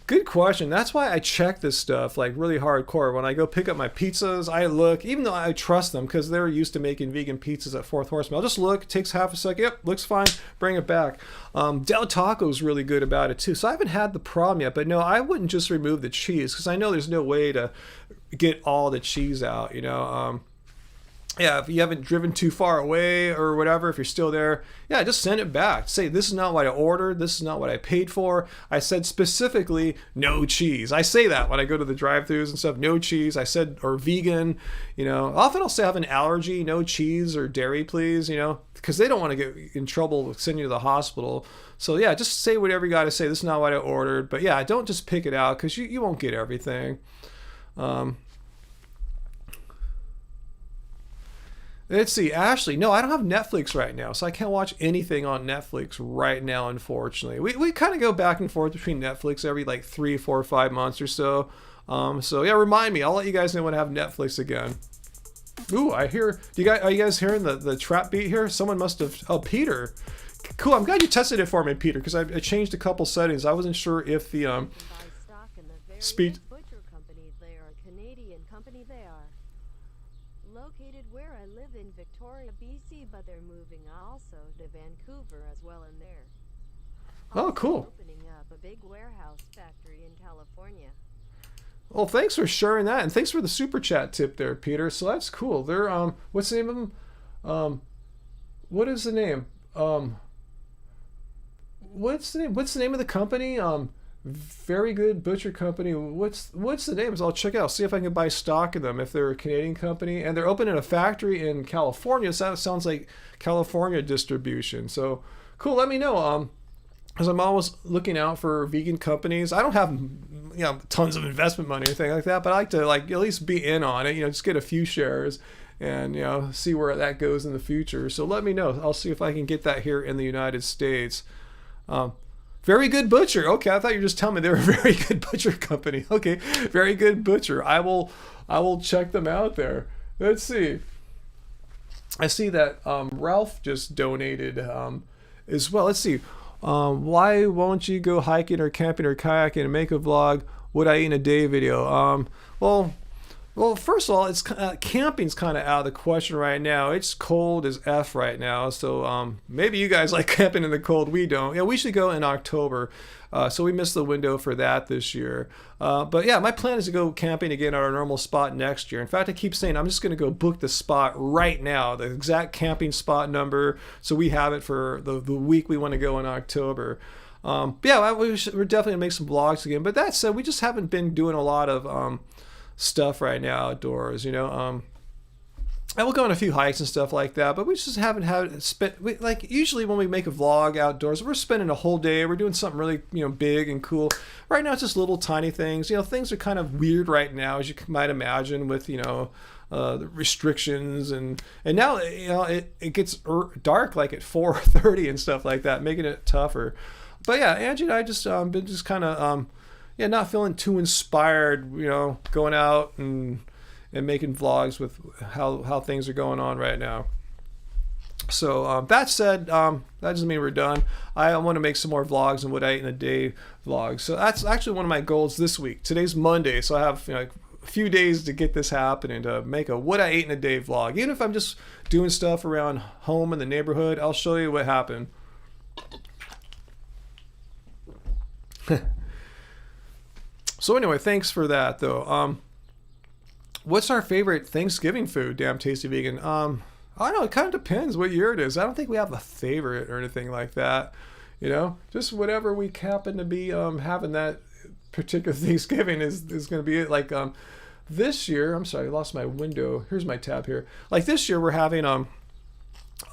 Good question. That's why I check this stuff like really hardcore. When I go pick up my pizzas, I look, even though I trust them because they're used to making vegan pizzas at Fourth Horseman. I'll just look, it takes half a second. Yep, looks fine. Bring it back. Del Taco's really good about it too. So I haven't had the problem yet, but no, I wouldn't just remove the cheese because I know there's no way to get all the cheese out, yeah, if you haven't driven too far away or whatever, if you're still there, yeah, just send it back. Say, this is not what I ordered. This is not what I paid for. I said specifically no cheese. I say that when I go to the drive-thrus and stuff, no cheese. I said, or vegan, often I'll say I have an allergy, no cheese or dairy, please, because they don't want to get in trouble with sending you to the hospital. So yeah, just say whatever you got to say. This is not what I ordered. But yeah, don't just pick it out because you won't get everything. Let's see, Ashley. No, I don't have Netflix right now, so I can't watch anything on Netflix right now, unfortunately. We kind of go back and forth between Netflix every like 3, 4, 5 months or so. So yeah, remind me. I'll let you guys know when I have Netflix again. Ooh, I hear. Are you guys hearing the trap beat here? Someone must have. Oh, Peter. Cool. I'm glad you tested it for me, Peter, because I changed a couple settings. I wasn't sure if the speed. Located where I live in Victoria, BC, but they're moving also to Vancouver as well in there. Oh, cool. Opening up a big warehouse factory in California. Well, thanks for sharing that, and thanks for the super chat tip there, Peter. So that's cool. They're what's the name of them? What is the name? What's the name of the company? Very Good Butcher Company. What's the name? So I'll check it out. See if I can buy stock of them if they're a Canadian company. And they're opening a factory in California. So that sounds like California distribution. So cool. Let me know. Because I'm always looking out for vegan companies. I don't have tons of investment money or anything like that, but I like to at least be in on it. Just get a few shares and see where that goes in the future. So let me know. I'll see if I can get that here in the United States. Very Good Butcher. Okay, I thought you were just telling me they were a Very Good Butcher company. Okay, Very Good Butcher. I will check them out there. Let's see. I see that Ralph just donated as well. Let's see. Why won't you go hiking or camping or kayaking and make a vlog? Would I eat in a day video? Well, first of all, it's camping's kind of out of the question right now. It's cold as F right now, so maybe you guys like camping in the cold. We don't. Yeah, we should go in October, so we missed the window for that this year. But yeah, my plan is to go camping again at our normal spot next year. In fact, I keep saying I'm just going to go book the spot right now, the exact camping spot number, so we have it for the week we want to go in October. Yeah, we're definitely going to make some vlogs again. But that said, we just haven't been doing a lot of stuff right now outdoors, and we'll go on a few hikes and stuff like that, but we just haven't usually when we make a vlog outdoors, we're spending a whole day, we're doing something really big and cool. Right now it's just little tiny things. Things are kind of weird right now, as you might imagine, with the restrictions and now it gets dark like at 4:30 and stuff like that, making it tougher. But yeah, Angie and I just been just kind of not feeling too inspired, going out and making vlogs with how things are going on right now. So that said, that doesn't mean we're done. I want to make some more vlogs and what I ate in a day vlogs. So that's actually one of my goals this week. Today's Monday, so I have a few days to get this happening, to make a what I ate in a day vlog. Even if I'm just doing stuff around home in the neighborhood, I'll show you what happened. So anyway, thanks for that though. What's our favorite Thanksgiving food, Damn Tasty Vegan? I don't know, it kind of depends what year it is. I don't think we have a favorite or anything like that. Just whatever we happen to be having that particular Thanksgiving is going to be it. Like this year, I'm sorry, I lost my window. Here's my tab here. Like this year, we're having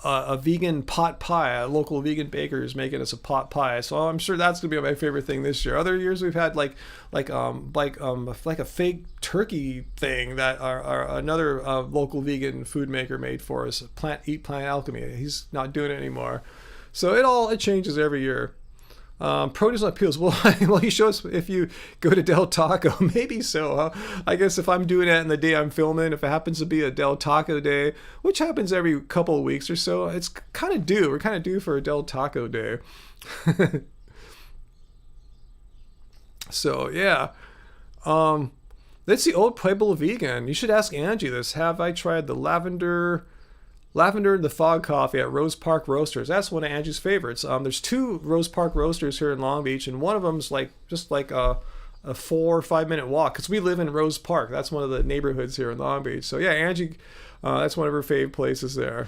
a vegan pot pie. A local vegan baker is making us a pot pie, so I'm sure that's gonna be my favorite thing this year. Other years we've had like a fake turkey thing that our another local vegan food maker made for us. Plant Alchemy. He's not doing it anymore, so it changes every year. Produce on peels. Well, he shows if you go to Del Taco, maybe so. Huh? I guess if I'm doing that in the day I'm filming, if it happens to be a Del Taco day, which happens every couple of weeks or so, it's kind of due. We're kind of due for a Del Taco day. So yeah. Let's see. Old Pueblo Vegan. You should ask Angie this. Have I tried the lavender and the fog coffee at Rose Park Roasters? That's one of Angie's favorites. There's 2 Rose Park Roasters here in Long Beach, and one of them's just like a 4 or 5 minute walk, because we live in Rose Park. That's one of the neighborhoods here in Long Beach. So yeah, Angie That's one of her fave places there.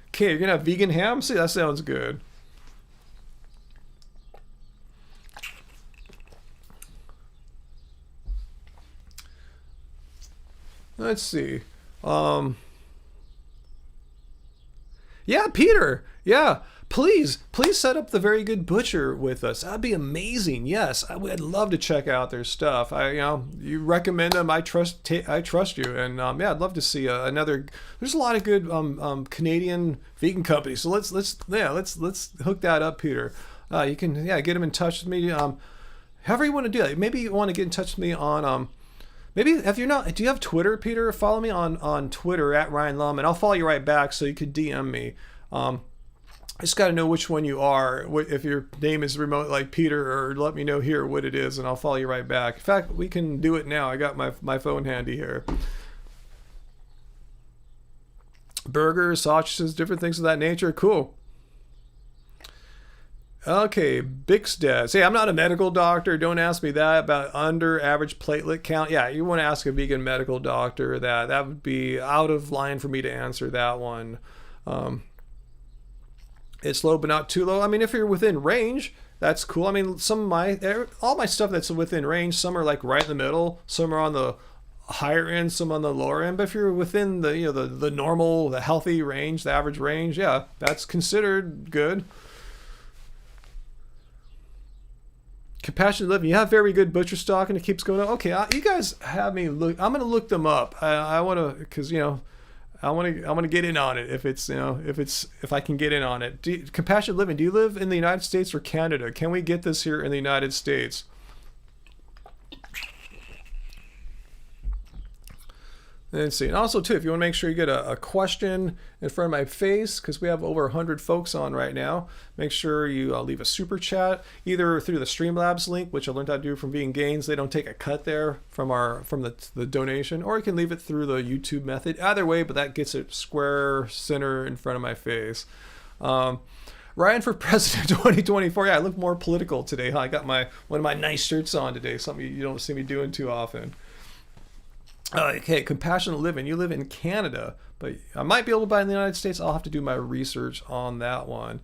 Okay, you're gonna have vegan ham? See, that sounds good. Let's see. Yeah, Peter. Yeah, please set up the Very Good Butcher with us. That'd be amazing. Yes, I'd love to check out their stuff. You recommend them. I trust you, and yeah, I'd love to see another. There's a lot of good Canadian vegan companies. So let's hook that up, Peter. You can get them in touch with me. However you want to do that. Maybe you want to get in touch with me on maybe if you're not, do you have Twitter, Peter? Follow me on Twitter at Ryan Lum, and I'll follow you right back so you could DM me. I just got to know which one you are. If your name is remote like Peter, or let me know here what it is, and I'll follow you right back. In fact, we can do it now. I got my phone handy here. Burgers, sausages, different things of that nature. Cool. Okay, Bixdes. Hey, I'm not a medical doctor. Don't ask me that about under average platelet count. Yeah, you want to ask a vegan medical doctor that. That would be out of line for me to answer that one. It's low, but not too low. I mean, if you're within range, that's cool. I mean, all my stuff that's within range, some are like right in the middle, some are on the higher end, some on the lower end. But if you're within the normal, the healthy range, the average range, yeah, that's considered good. Compassionate Living. You have Very Good Butcher stock, and it keeps going up. Okay, you guys have me look. I'm gonna look them up. I want to, because I want to get in on it if I can get in on it. Compassionate Living. Do you live in the United States or Canada? Can we get this here in the United States? Let's see. And also, too, if you want to make sure you get a question in front of my face, because we have over 100 folks on right now, make sure you leave a super chat, either through the Streamlabs link, which I learned how to do from Vegan Gains. They don't take a cut there from the donation, or you can leave it through the YouTube method. Either way, but that gets it square center in front of my face. Ryan for President 2024. Yeah, I look more political today. Huh? I got one of my nice shirts on today, something you don't see me doing too often. Okay, Compassionate Living. You live in Canada, but I might be able to buy in the United States. I'll have to do my research on that one.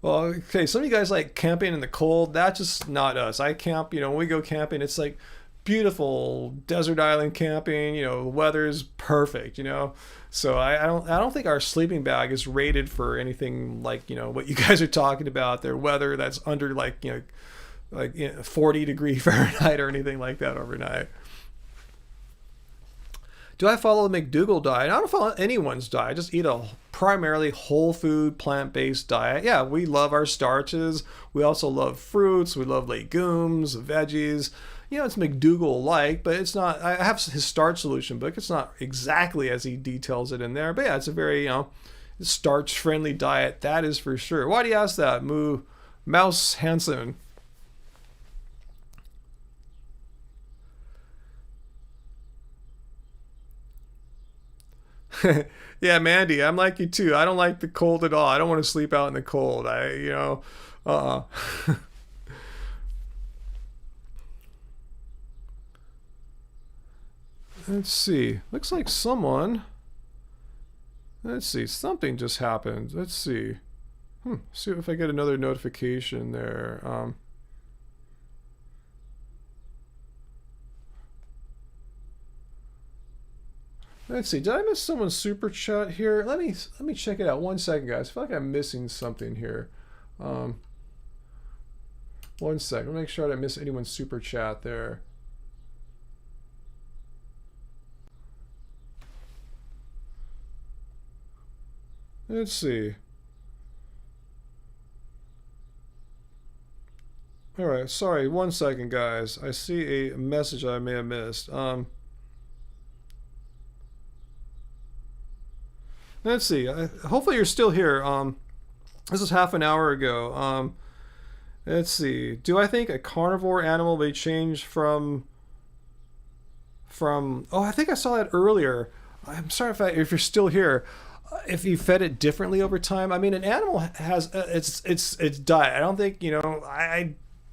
Well, okay, some of you guys like camping in the cold. That's just not us. I camp, when we go camping, it's like beautiful desert island camping. The weather's perfect, So I don't think our sleeping bag is rated for anything like, what you guys are talking about. Their weather that's under like 40 degree Fahrenheit or anything like that overnight. Do I follow the McDougall diet? I don't follow anyone's diet. I just eat a primarily whole food, plant-based diet. Yeah, we love our starches. We also love fruits. We love legumes, veggies. It's McDougall-like, but it's not. I have his starch solution book. It's not exactly as he details it in there. But yeah, it's a very, starch-friendly diet. That is for sure. Why do you ask that? Mouse Hansen. Yeah, Mandy, I'm like you too. I don't like the cold at all. I don't want to sleep out in the cold. Let's see. Looks like someone. Let's see. Something just happened. Let's see. See if I get another notification there. Let's see. Did I miss someone's super chat here? Let me check it out. 1 second, guys. I feel like I'm missing something here. 1 second. Let me make sure I didn't miss anyone's super chat there. Let's see. All right. Sorry. 1 second, guys. I see a message I may have missed. Let's see. Hopefully you're still here. This is half an hour ago. Let's see. Do I think a carnivore animal may change from? Oh, I think I saw that earlier. I'm sorry if you're still here. If you fed it differently over time. I mean, an animal has its diet. I don't think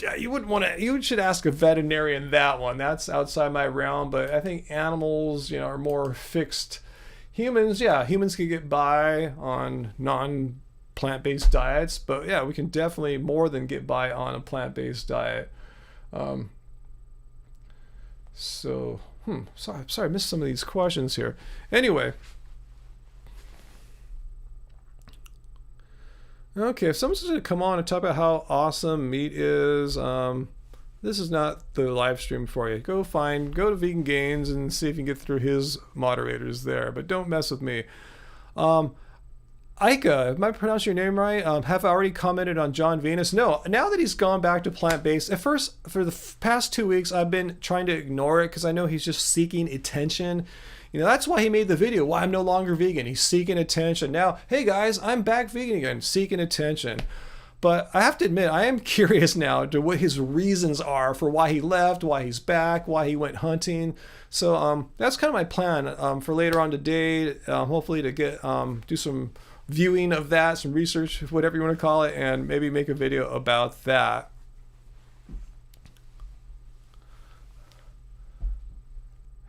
yeah, you wouldn't want to. You should ask a veterinarian that one. That's outside my realm. But I think animals, are more fixed. Humans, yeah, humans can get by on non-plant-based diets, but yeah, we can definitely more than get by on a plant-based diet. Um, so, sorry, I missed some of these questions here. Anyway, okay, if someone's going to come on and talk about how awesome meat is, this is not the live stream for you. Go to Vegan Gains and see if you can get through his moderators there, but don't mess with me. Ika, am I pronouncing your name right? Have I already commented on John Venus? No, now that he's gone back to plant-based, at first, for the past 2 weeks, I've been trying to ignore it because I know he's just seeking attention. That's why he made the video, why I'm no longer vegan. He's seeking attention. Now, hey guys, I'm back vegan again, seeking attention. But I have to admit, I am curious now to what his reasons are for why he left, why he's back, why he went hunting. So that's kind of my plan for later on today, hopefully to get do some viewing of that, some research, whatever you want to call it, and maybe make a video about that.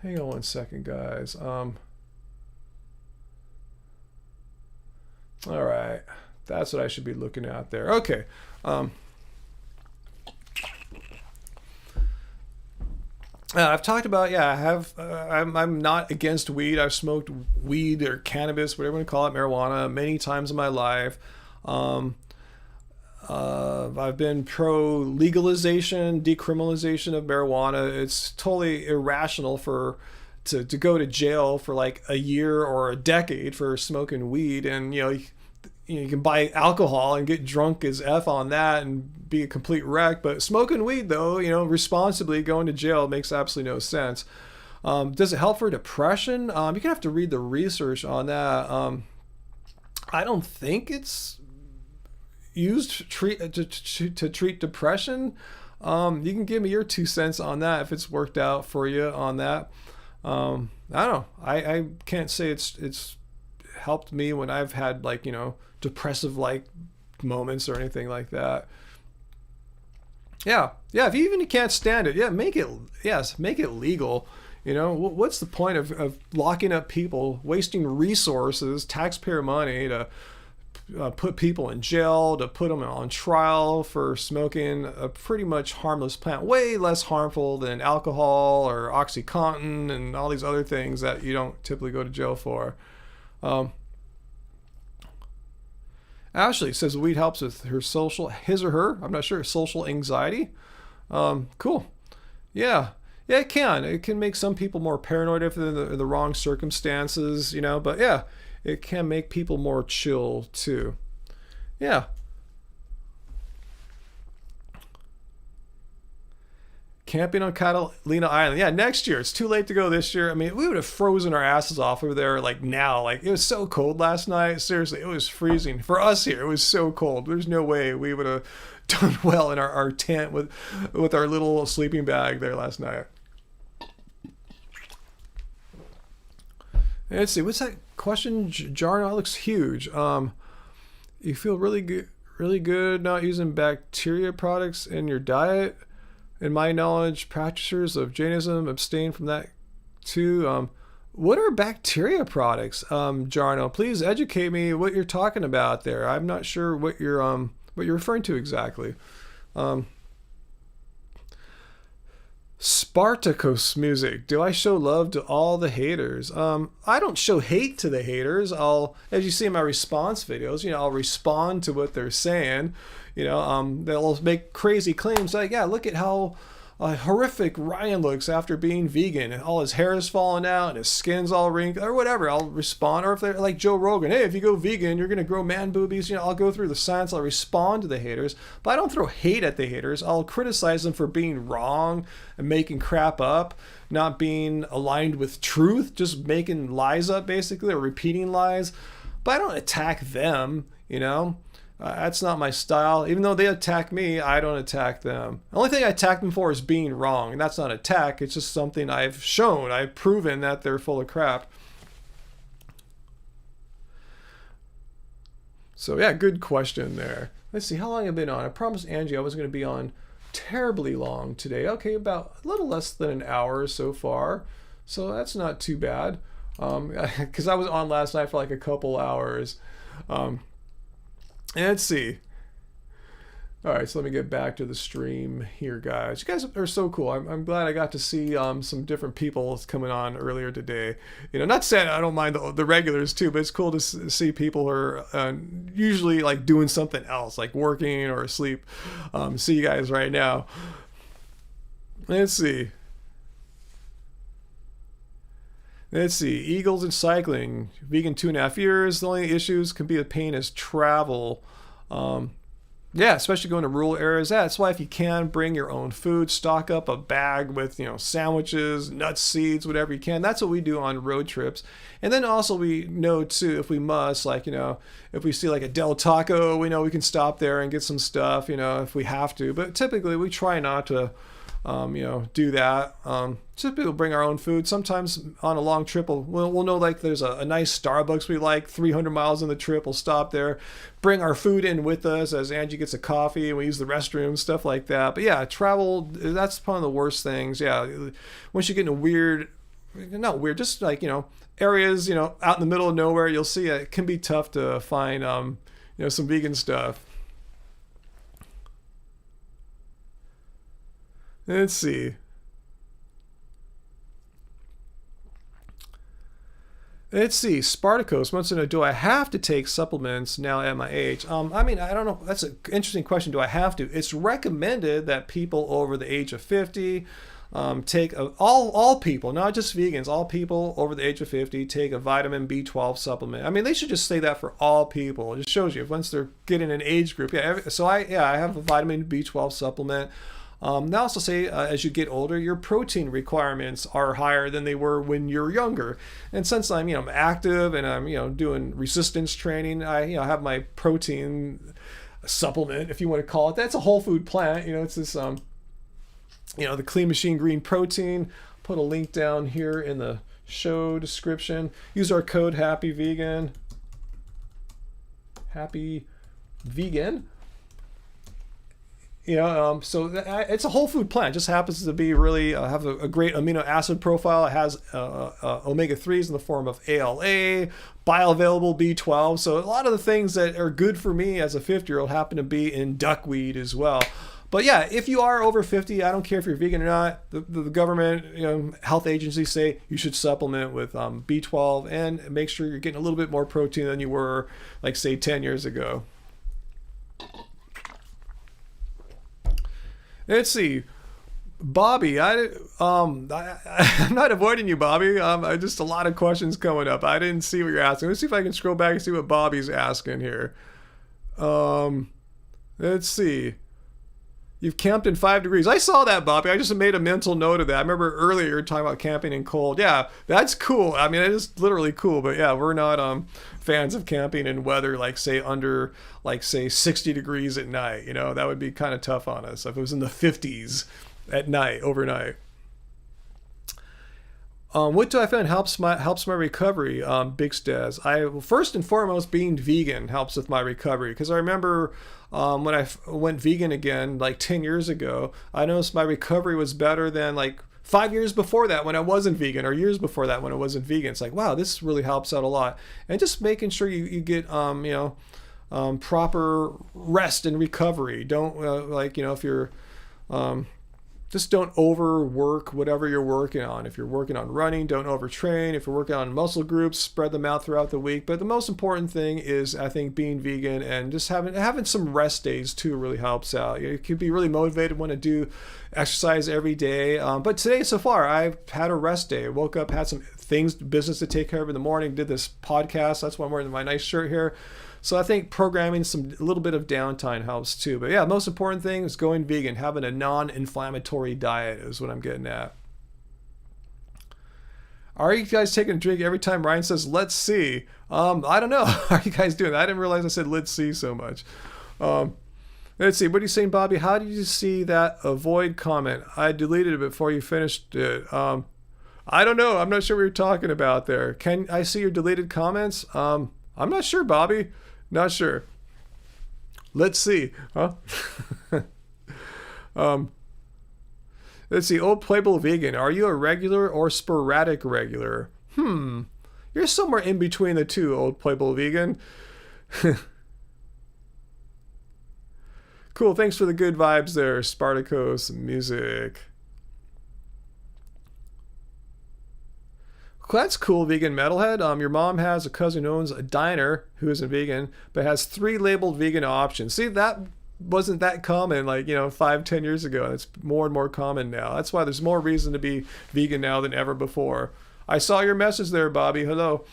Hang on one second, guys. All right, that's what I should be looking at there. Okay. I've talked about, I have. I'm not against weed. I've smoked weed or cannabis, whatever you want to call it, marijuana, many times in my life. I've been pro legalization, decriminalization of marijuana. It's totally irrational to go to jail for like a year or a decade for smoking weed, and you can buy alcohol and get drunk as F on that and be a complete wreck. But smoking weed, though, responsibly, going to jail makes absolutely no sense. Does it help for depression? You're gonna have to read the research on that. I don't think it's used to treat depression. You can give me your 2 cents on that if it's worked out for you on that. I don't know. I can't say it's helped me when I've had depressive moments or anything like that. Yeah, if you even can't stand it, make it legal. What's the point of locking up people, wasting resources, taxpayer money to put people in jail, to put them on trial for smoking a pretty much harmless plant, way less harmful than alcohol or OxyContin and all these other things that you don't typically go to jail for. Ashley says weed helps with his or her, I'm not sure, social anxiety. Cool. Yeah, it can. It can make some people more paranoid if they're in the wrong circumstances, but yeah, it can make people more chill too. Yeah. Camping on Catalina Island. Yeah, next year. It's too late to go this year. I mean, we would have frozen our asses off over there now. It was so cold last night. Seriously, it was freezing. For us here, it was so cold. There's no way we would have done well in our tent with our little sleeping bag there last night. Let's see, what's that question? Jarno, looks huge. You feel really good not using bacteria products in your diet. In my knowledge, practitioners of Jainism abstain from that too. What are bacteria products, Jarno? Please educate me what you're talking about there. I'm not sure what you're referring to exactly. Spartacus music. Do I show love to all the haters? I don't show hate to the haters. As you see in my response videos, I'll respond to what they're saying. They'll make crazy claims like, yeah, look at how horrific Ryan looks after being vegan, and all his hair is falling out and his skin's all wrinkled or whatever. I'll respond. Or if they're like Joe Rogan, hey, if you go vegan, you're going to grow man boobies. I'll go through the science. I'll respond to the haters, but I don't throw hate at the haters. I'll criticize them for being wrong and making crap up, not being aligned with truth, just making lies up basically, or repeating lies. But I don't attack them, That's not my style. Even though they attack me, I don't attack them. The only thing I attack them for is being wrong. And that's not attack. It's just something I've shown. I've proven that they're full of crap. So yeah, good question there. Let's see, how long have I been on? I promised Angie I was going to be on terribly long today. Okay, about a little less than an hour so far. So that's not too bad. Because I was on last night for like a couple hours. And let's see. All right, so let me get back to the stream here, guys. You guys are so cool. I'm glad I got to see some different people coming on earlier today. Not saying I don't mind the regulars too, but it's cool to see people who are usually like doing something else, like working or asleep. See you guys right now. Let's see. Eagles and cycling. Vegan 2.5 years. The only issues can be the pain is travel. Yeah, especially going to rural areas. That's why if you can, bring your own food. Stock up a bag with, sandwiches, nuts, seeds, whatever you can. That's what we do on road trips. And then also we know too, if we must, like, if we see like a Del Taco, we know we can stop there and get some stuff, if we have to. But typically we try not to, do that. Typically we'll bring our own food. Sometimes on a long trip, we'll know like there's a nice Starbucks we like 300 miles in the trip. We'll stop there, bring our food in with us as Angie gets a coffee and we use the restroom, stuff like that. But yeah, travel, that's probably the worst things. Yeah. Once you get into not weird, just like, areas, out in the middle of nowhere, you'll see it can be tough to find, some vegan stuff. Let's see. Spartacus wants to know, do I have to take supplements now at my age? I don't know. That's an interesting question. Do I have to? It's recommended that people over the age of 50 take all people, not just vegans, all people over the age of 50 take a vitamin B12 supplement. They should just say that for all people. It just shows you once they're getting an age group. Yeah. I have a vitamin B12 supplement. They also say as you get older, your protein requirements are higher than they were when you're younger. And since I'm active and I'm doing resistance training, I have my protein supplement, if you want to call it. That's a whole food plant. It's this the Clean Machine Green Protein. Put a link down here in the show description. Use our code Happy Vegan. Happy Vegan. So it's a whole food plant. It just happens to be really have a great amino acid profile. It has omega-3s in the form of ALA, bioavailable B12. So a lot of the things that are good for me as a 50-year-old happen to be in duckweed as well. But yeah, if you are over 50, I don't care if you're vegan or not, the government, health agencies say you should supplement with B12 and make sure you're getting a little bit more protein than you were, like, say, 10 years ago. Let's see, Bobby. I'm not avoiding you, Bobby. Just a lot of questions coming up. I didn't see what you're asking. Let's see if I can scroll back and see what Bobby's asking here. Let's see. You've camped in 5 degrees. I saw that, Bobby. I just made a mental note of that. I remember earlier you were talking about camping in cold. Yeah, that's cool. It is literally cool. But yeah, we're not fans of camping in weather like say under 60 degrees at night. That would be kind of tough on us if it was in the 50s at night, overnight. What do I find helps my recovery? Big Staz. First and foremost, being vegan helps with my recovery, because I remember when I went vegan again like 10 years ago, I noticed my recovery was better than like 5 years before that when I wasn't vegan, or years before that when I wasn't vegan. It's like, wow, this really helps out a lot. And just making sure you get proper rest and recovery. Don't if you're just don't overwork whatever you're working on. If you're working on running, don't overtrain. If you're working on muscle groups, spread them out throughout the week. But the most important thing is, I think, being vegan and just having some rest days too really helps out. You can be really motivated when to do exercise every day. But today so far, I've had a rest day. I woke up, had some business to take care of in the morning, did this podcast. That's why I'm wearing my nice shirt here. So I think programming a little bit of downtime helps too. But yeah, most important thing is going vegan, having a non-inflammatory diet is what I'm getting at. Are you guys taking a drink every time Ryan says, let's see? I don't know. How are you guys doing? I didn't realize I said, let's see so much. Let's see. What are you saying, Bobby? How did you see that avoid comment? I deleted it before you finished it. I don't know. I'm not sure what you're talking about there. Can I see your deleted comments? I'm not sure, Bobby. Not sure. Let's see. Huh? Um, let's see. Old Playable Vegan. Are you a regular or sporadic regular? You're somewhere in between the two, Old Playable Vegan. Cool. Thanks for the good vibes there, Spartacus Music. That's cool, vegan metalhead. Your mom has a cousin who owns a diner who isn't vegan, but has 3 labeled vegan options. See, that wasn't that common, like, 5-10 years ago. It's more and more common now. That's why there's more reason to be vegan now than ever before. I saw your message there, Bobby. Hello.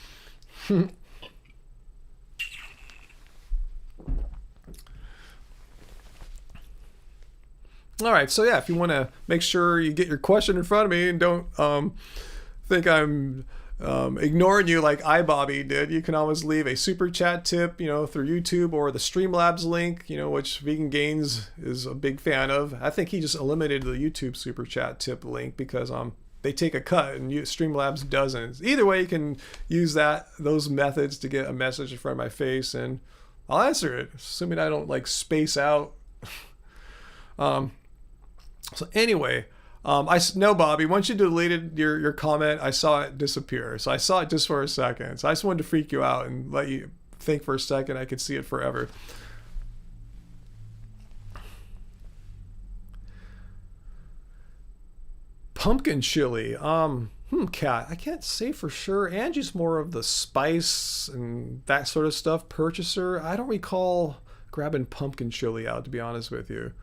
All right, so yeah, if you want to make sure you get your question in front of me and don't think I'm ignoring you like iBobby did, you can always leave a super chat tip, through YouTube or the Streamlabs link, which Vegan Gains is a big fan of. I think he just eliminated the YouTube super chat tip link because they take a cut and Streamlabs doesn't. Either way, you can use those methods to get a message in front of my face, and I'll answer it, assuming I don't space out. So anyway, I know, Bobby, once you deleted your comment, I saw it disappear. So I saw it just for a second. So I just wanted to freak you out and let you think for a second I could see it forever. Pumpkin chili. Cat, I can't say for sure. Angie's more of the spice and that sort of stuff purchaser. I don't recall grabbing pumpkin chili out, to be honest with you.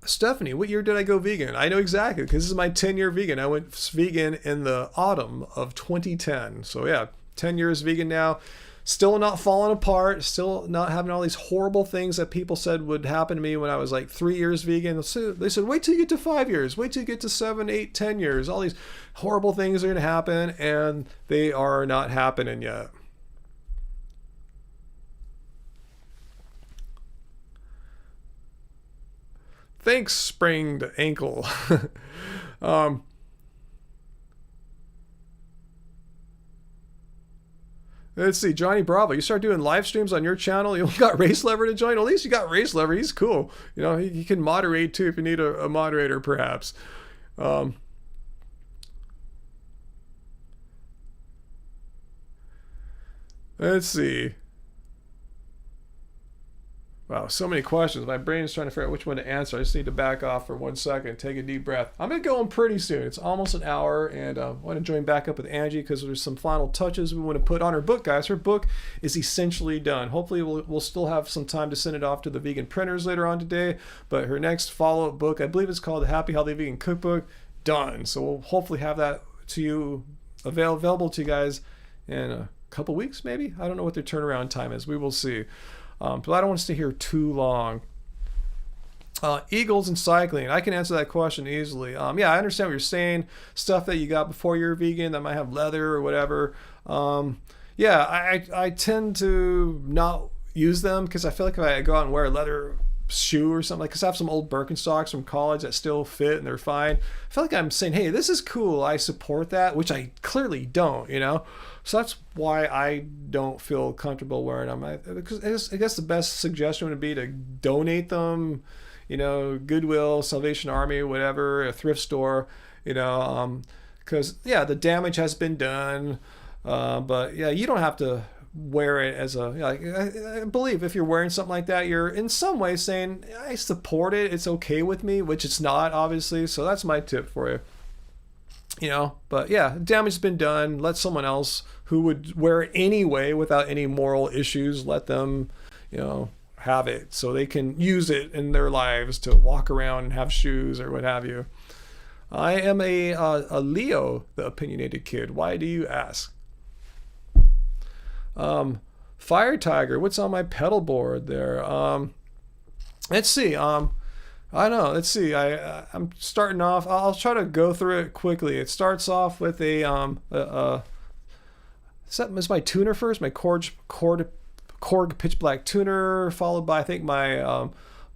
Stephanie, what year did I go vegan? I know exactly because this is my 10-year vegan. I went vegan in the autumn of 2010. So yeah, 10 years vegan now. Still not falling apart. Still not having all these horrible things that people said would happen to me when I was 3 years vegan. So they said, wait till you get to 5 years. Wait till you get to 7, 8, 10 years. All these horrible things are going to happen, and they are not happening yet. Thanks, sprained ankle. Let's see, Johnny Bravo. You start doing live streams on your channel. You got Race Lever to join. At least you got Race Lever. He's cool. He can moderate too if you need a moderator, perhaps. Let's see. Wow, so many questions. My brain's trying to figure out which one to answer. I just need to back off for 1 second, take a deep breath. I'm going to go in pretty soon. It's almost an hour, and I want to join back up with Angie because there's some final touches we want to put on her book, guys. Her book is essentially done. Hopefully, we'll still have some time to send it off to the vegan printers later on today, but her next follow-up book, I believe it's called The Happy Healthy Vegan Cookbook, done. So we'll hopefully have that to you, available to you guys in a couple weeks, maybe? I don't know what their turnaround time is. We will see. But I don't want to stay here too long. Eagles and cycling. I can answer that question easily. Yeah, I understand what you're saying. Stuff that you got before you're vegan that might have leather or whatever. Yeah, I tend to not use them because I feel like if I go out and wear a leather shoe or something, because I have some old Birkenstocks from college that still fit and they're fine. I feel like I'm saying, hey, this is cool. I support that, which I clearly don't, So that's why I don't feel comfortable wearing them. Because I guess the best suggestion would be to donate them, Goodwill, Salvation Army, whatever, a thrift store, because, yeah, the damage has been done. But, yeah, you don't have to wear it as I believe if you're wearing something like that, you're in some way saying, I support it. It's okay with me, which it's not, obviously. So that's my tip for you. But yeah, damage has been done. Let someone else who would wear it anyway without any moral issues, let them, have it so they can use it in their lives to walk around and have shoes or what have you. I am a Leo, the opinionated kid. Why do you ask? Fire Tiger, what's on my pedal board there? Let's see. I don't know. Let's see. I'm starting off. I'll try to go through it quickly. It starts off with a is my tuner first, my Korg Pitch Black tuner, followed by I think my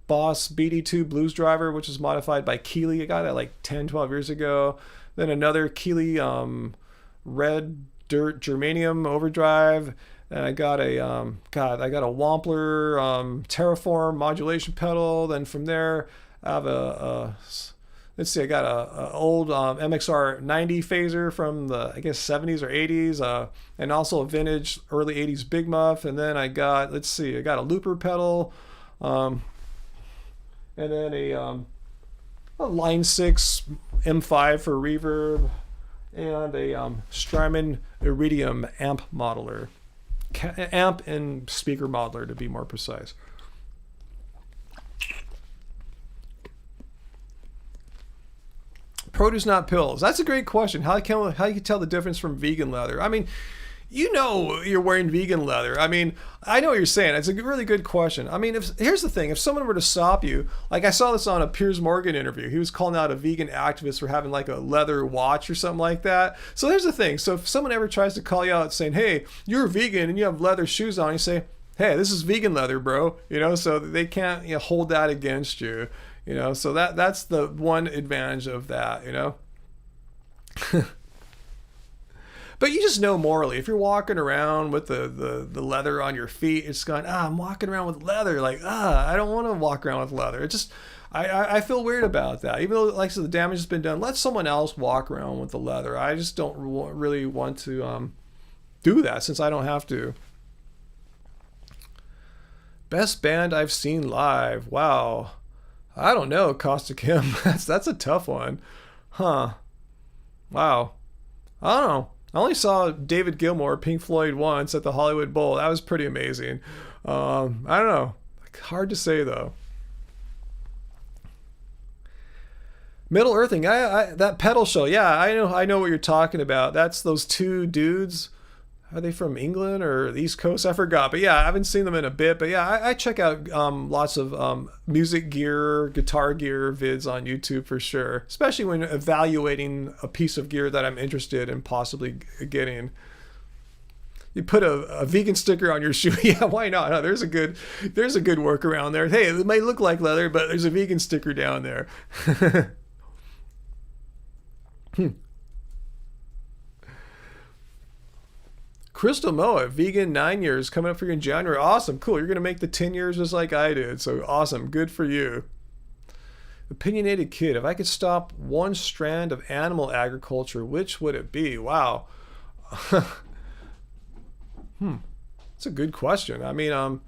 Boss BD2 Blues Driver, which was modified by Keeley. I got that 10, 12 years ago. Then another Keeley red Dirt Germanium overdrive. And I got a I got a Wampler Terraform modulation pedal. Then from there, I have let's see, I got a old MXR 90 phaser from the, I guess, 70s or 80s, and also a vintage early 80s Big Muff. And then I got, let's see, I got a looper pedal, and then a Line 6 M5 for reverb, and a Strymon Iridium amp modeler. Amp and speaker modeler, to be more precise. Produce, not pills. That's a great question. How you can tell the difference from vegan leather? I mean, you know, you're wearing vegan leather. I mean, I know what you're saying. It's a really good question. I mean, here's the thing. If someone were to stop you, like I saw this on a Piers Morgan interview. He was calling out a vegan activist for having like a leather watch or something like that. So here's the thing. So if someone ever tries to call you out saying, hey, you're vegan and you have leather shoes on, you say, hey, this is vegan leather, bro. You know, so they can't, you know, hold that against you. You know, so that's the one advantage of that, you know. But you just know morally, if you're walking around with the leather on your feet, it's going, I'm walking around with leather. Like, I don't want to walk around with leather. It just, I feel weird about that. Even though, like I said, the damage has been done, let someone else walk around with the leather. I just don't really want to do that, since I don't have to. Best band I've seen live. Wow. I don't know, Caustic Hymn. That's a tough one. Huh. Wow. I don't know. I only saw David Gilmour, Pink Floyd, once at the Hollywood Bowl. That was pretty amazing. I don't know. Hard to say, though. Middle Earthing. That pedal show. Yeah, I know what you're talking about. That's those two dudes. Are they from England or the East Coast? I forgot. But yeah, I haven't seen them in a bit. But yeah, I check out lots of music gear, guitar gear vids on YouTube for sure. Especially when evaluating a piece of gear that I'm interested in possibly getting. You put a vegan sticker on your shoe. Yeah, why not? Huh? There's a good workaround there. Hey, it may look like leather, but there's a vegan sticker down there. Crystal Moa, vegan 9 years, coming up for you in January. Awesome, cool. You're going to make the 10 years just like I did. So awesome, good for you. Opinionated Kid, if I could stop one strand of animal agriculture, which would it be? Wow. That's a good question. I mean,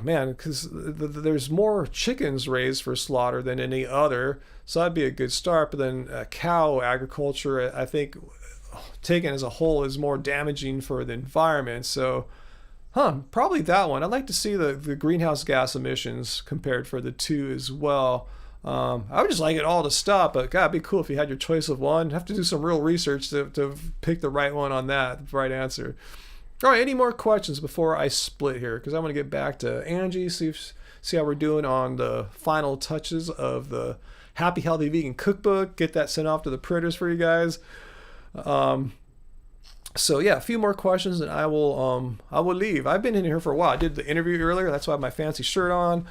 man, because there's more chickens raised for slaughter than any other, so that'd be a good start. But then cow agriculture, I think, taken as a whole, is more damaging for the environment. So, probably that one. I'd like to see the greenhouse gas emissions compared for the two as well. I would just like it all to stop, but God, it'd be cool if you had your choice of one. Have to do some real research to pick the right one on that, the right answer. All right, any more questions before I split here? Because I want to get back to Angie, see how we're doing on the final touches of the Happy Healthy Vegan Cookbook. Get that sent off to the printers for you guys. So yeah, a few more questions and I will leave. I've been in here for a while. I did the interview earlier. That's why I have my fancy shirt on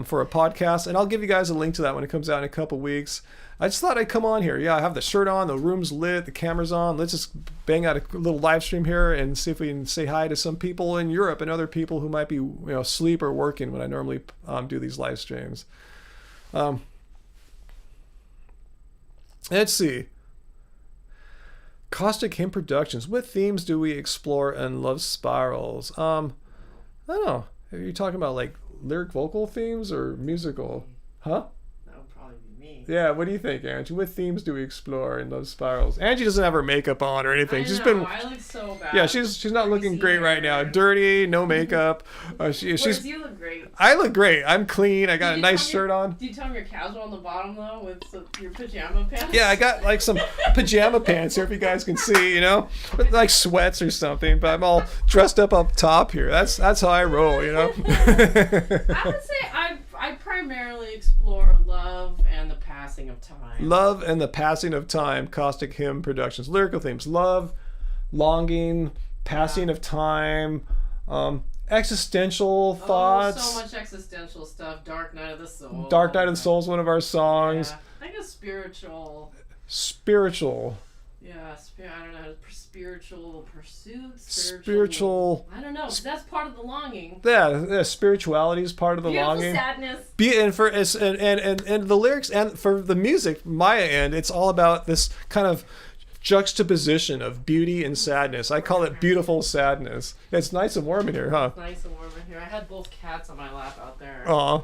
for a podcast, and I'll give you guys a link to that when it comes out in a couple weeks. I just thought I'd come on here. Yeah, I have the shirt on, the room's lit, the camera's on. Let's just bang out a little live stream here and see if we can say hi to some people in Europe and other people who might be asleep or working when I normally do these live streams. Let's see. Caustic Hymn Productions. What themes do we explore in Love Spirals? I don't know. Are you talking about like lyric vocal themes or musical? Huh? That would probably be me. Yeah, what do you think, Angie? What themes do we explore in Love Spirals? Angie doesn't have her makeup on or anything. I look so bad. Yeah, she's not looking great right now. Dirty, no makeup. You look great. I look great. I'm clean. I got a nice shirt on. Do you tell them you're casual on the bottom though, with your pajama pants? Yeah, I got like some pajama pants here if you guys can see, like sweats or something. But I'm all dressed up top here. That's how I roll, I would say I primarily explore love and the passing of time. Love and the passing of time. Caustic Hymn Productions. Lyrical themes: love, longing, passing of time, existential thoughts. So much existential stuff. Dark Night of the Soul. Dark Night of the Soul is one of our songs. Yeah. I guess spiritual. Yeah, I don't know, spiritual pursuits, Spiritual. I don't know, 'cause that's part of the longing. Yeah, spirituality is part of the Beautiful longing. sadness. And the lyrics and for the music, Maya end, it's all about this kind of juxtaposition of beauty and sadness. I call it beautiful sadness. It's nice and warm in here, huh? It's nice and warm in here. I had both cats on my lap out there. Aw.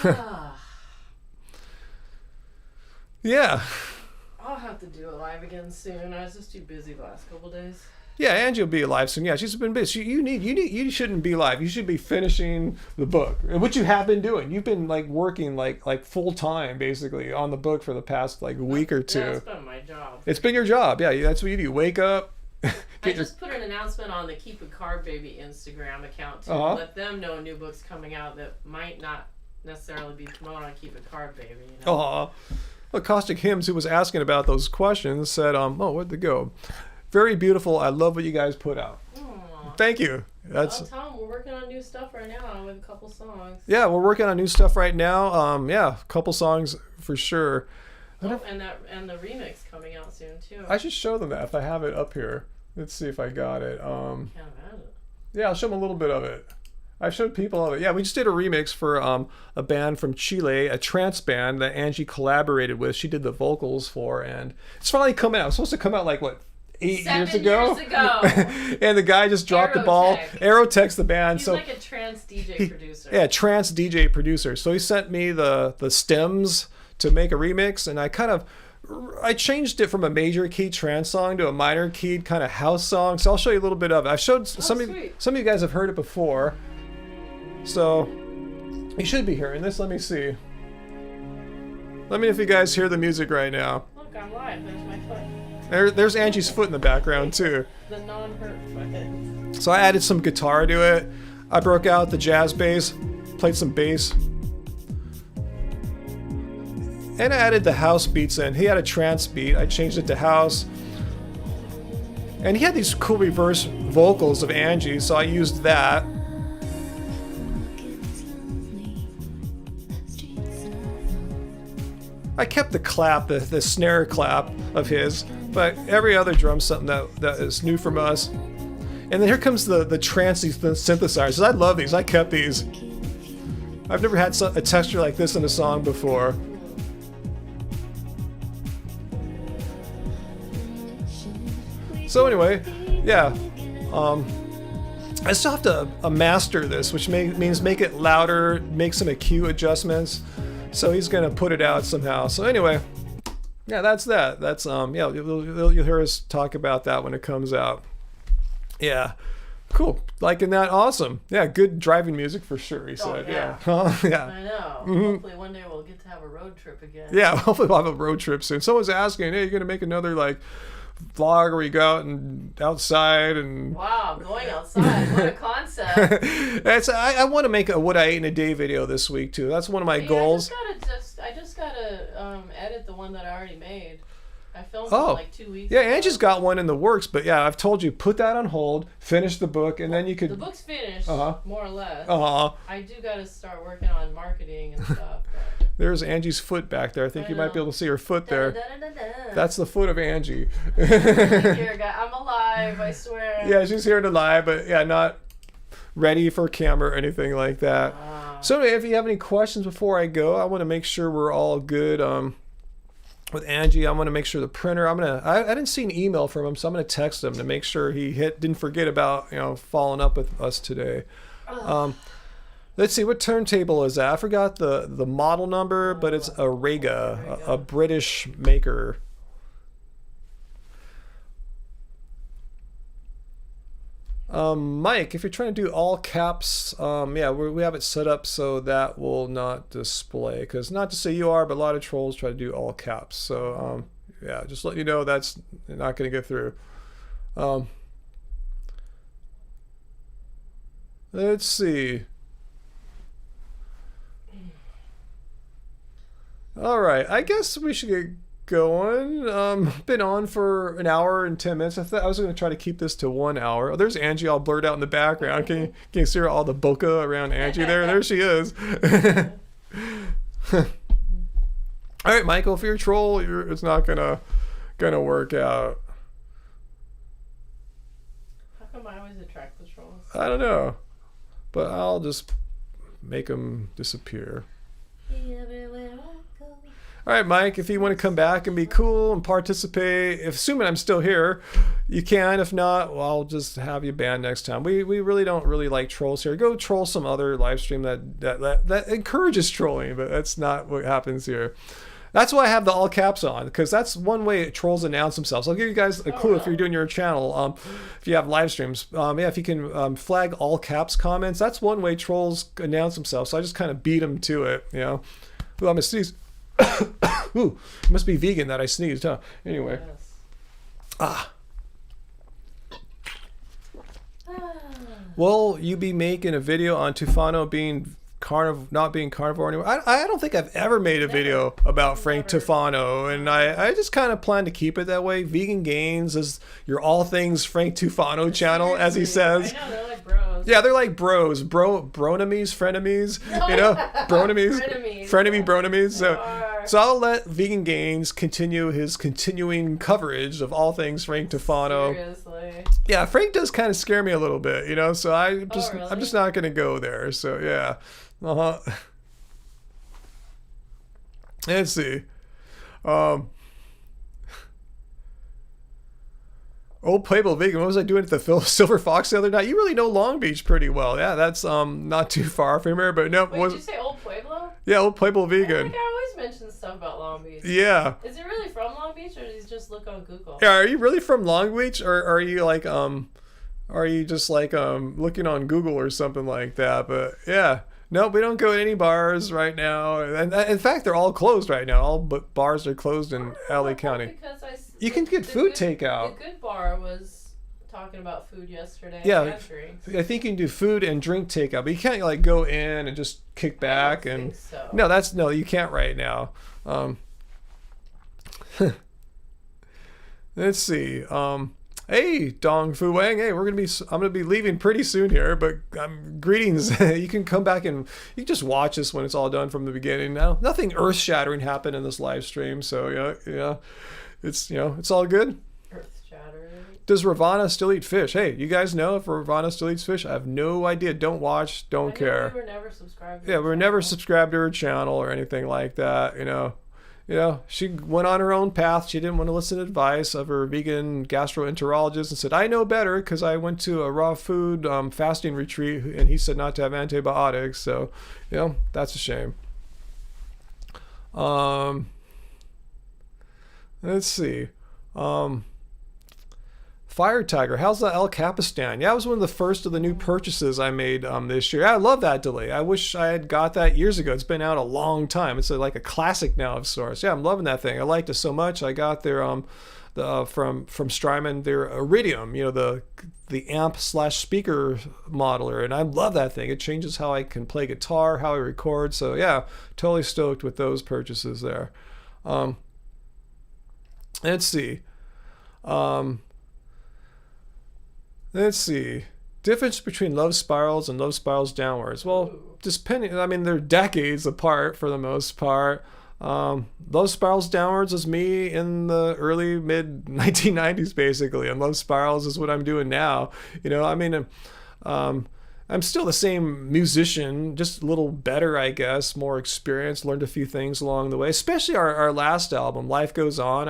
Ah, Yeah. I'll have to do it live again soon. I was just too busy the last couple days. Yeah, Angie will be alive soon. Yeah, she's been busy. You shouldn't be live. You should be finishing the book, which you have been doing. You've been like working like full time basically on the book for the past like week or two. Yeah, it's been my job. It's been your job. Yeah, that's what you do. Wake up. I just put an announcement on the Keep a Card Baby Instagram account to let them know new books coming out that might not necessarily be promoted on Keep a Card Baby. You know? Aw. Well, Caustic Hymns, who was asking about those questions, said, where'd they go? Very beautiful. I love what you guys put out. Aww. Thank you. Well, tell them we're working on new stuff right now with a couple songs. Yeah, we're working on new stuff right now. Yeah, a couple songs for sure. Oh, and the remix coming out soon too. I should show them that if I have it up here. Let's see if I got it. Can't imagine. Yeah, I'll show them a little bit of it. I've showed people of it. Yeah, we just did a remix for a band from Chile, a trance band that Angie collaborated with. She did the vocals for, and it's finally coming out. It's supposed to come out like, what, 7 years ago? years And the guy just dropped the ball. Aerotech's the band. He's like a trance DJ producer. Yeah, trance DJ producer. So he sent me the stems to make a remix, and I changed it from a major key trance song to a minor keyed kind of house song. So I'll show you a little bit of it. I've showed some of you guys have heard it before. So you should be hearing this. Let me see. Let me know if you guys hear the music right now. Look, I'm live. There's my foot. There's Angie's foot in the background too. The non-hurt foot. So I added some guitar to it. I broke out the jazz bass, played some bass. And I added the house beats in. He had a trance beat. I changed it to house. And he had these cool reverse vocals of Angie, so I used that. I kept the clap, the snare clap of his, but every other drum something that is new from us. And then here comes the trancey synthesizers. I love these. I kept these. I've never had a texture like this in a song before. So anyway, yeah. I still have to master this, which means make it louder, make some EQ adjustments. So he's gonna put it out somehow. So anyway, yeah, that's that. That's yeah, you'll hear us talk about that when it comes out. Yeah, cool. Liking that? Awesome. Yeah, good driving music for sure. He said. Yeah. Yeah. I know. Mm-hmm. Hopefully one day we'll get to have a road trip again. Yeah, hopefully we'll have a road trip soon. Someone's asking, hey, you're gonna make another like vlog where you go out and outside and wow, going outside, what a concept. I want to make a what I ate in a day video this week too. That's one of my goals. I just gotta edit the one that I already made. I filmed it like 2 weeks yeah, ago. Angie's got one in the works, but yeah, I've told you put that on hold, finish the book, and then you could. The book's finished, more or less. I do gotta start working on marketing and stuff. But... There's Angie's foot back there. I think you might be able to see her foot there. Da-da-da-da-da. That's the foot of Angie. Here, I'm alive, I swear. Yeah, she's here to lie, but yeah, not ready for camera or anything like that. So if you have any questions before I go, I want to make sure we're all good. With Angie, I want to make sure the printer. I didn't see an email from him, so I'm gonna text him to make sure he didn't forget about following up with us today. Let's see, what turntable is that? I forgot the model number, but it's a Rega, a British maker. Mike, if you're trying to do all caps, yeah, we have it set up so that will not display. Because not to say you are, but a lot of trolls try to do all caps. So, yeah, just let you know that's not going to get through. Let's see. All right, I guess we should get going. Been on for an hour and 10 minutes. I was going to try to keep this to 1 hour. Oh, there's Angie all blurred out in the background. Can you see all the bokeh around Angie there? There she is. All right, Michael, if you're a troll, it's not going to gonna work out. How come I always attract the trolls? I don't know, but I'll just make them disappear. Everywhere I go. All right, Mike, if you want to come back and be cool and participate, assuming I'm still here, you can. If not, well, I'll just have you banned next time. We really don't really like trolls here. Go troll some other live stream that encourages trolling, but that's not what happens here. That's why I have the all caps on, because that's one way trolls announce themselves. I'll give you guys a clue if you're doing your channel. If you have live streams, if you can flag all caps comments, that's one way trolls announce themselves. So I just kind of beat them to it, you know. Ooh, I'm gonna sneeze. Ooh, it must be vegan that I sneezed, huh? Anyway. Yes. Will you be making a video on Tufano being not being carnivore anymore? I don't think I've ever made a video about Frank Tufano, and I just kind of plan to keep it that way. Vegan Gains is your all things Frank Tufano channel, as he says. I know, they're like bros. Yeah, they're like bros, bronemies, frenemies, you know, bronemies, frenemy bronemies. So I'll let Vegan Gains continue his continuing coverage of all things Frank Tufano. Seriously. Yeah, Frank does kind of scare me a little bit, you know. So I'm just Really? not gonna go there. So yeah, Let's see. Old Pueblo Vegan, what was I doing at the Silver Fox the other night? You really know Long Beach pretty well. Yeah, that's not too far from here, but no. Wait, did you say Old Pueblo? Yeah, Old Pueblo I Vegan. think I always mention stuff about Long Beach. Yeah. Is he really from Long Beach, or does he just look on Google? Yeah, are you really from Long Beach, or are you like are you just like looking on Google or something like that? But yeah. No, we don't go to any bars right now. And in fact, they're all closed right now. All but bars are closed in LA County. Because You can get food takeout. The Good Bar was talking about food yesterday. Yeah, And drinks. I think you can do food and drink takeout, but you can't like go in and just kick back I don't and. think so. No, you can't right now. Let's see. Hey, Dong Fu Wang. Hey, I'm gonna be leaving pretty soon here, but greetings. You can come back and you can just watch this when it's all done from the beginning. Now, nothing earth-shattering happened in this live stream, so yeah, it's all good. Earth shattering. Does Ravana still eat fish? Hey, you guys know if Ravana still eats fish? I have no idea. Don't watch. Don't care. We were never subscribed. Yeah, we're never subscribed to her channel or anything like that. She went on her own path. She didn't want to listen to advice of her vegan gastroenterologist and said, I know better because I went to a raw food fasting retreat and he said not to have antibiotics. So, that's a shame. Let's see. Fire Tiger, how's that El Capistan? Yeah, it was one of the first of the new purchases I made this year. I love that delay. I wish I had got that years ago. It's been out a long time. It's like a classic now of sorts. Yeah, I'm loving that thing. I liked it so much. I got their from Strymon their Iridium, the amp/speaker modeler, and I love that thing. It changes how I can play guitar, how I record. So yeah, totally stoked with those purchases there. Let's see. Let's see. Difference between love spirals and love spirals downwards. Well, they're decades apart for the most part. Love spirals downwards is me in the early mid 1990s, basically, and love spirals is what I'm doing now. I'm still the same musician, just a little better, I guess, more experienced, learned a few things along the way, especially our last album, Life Goes On.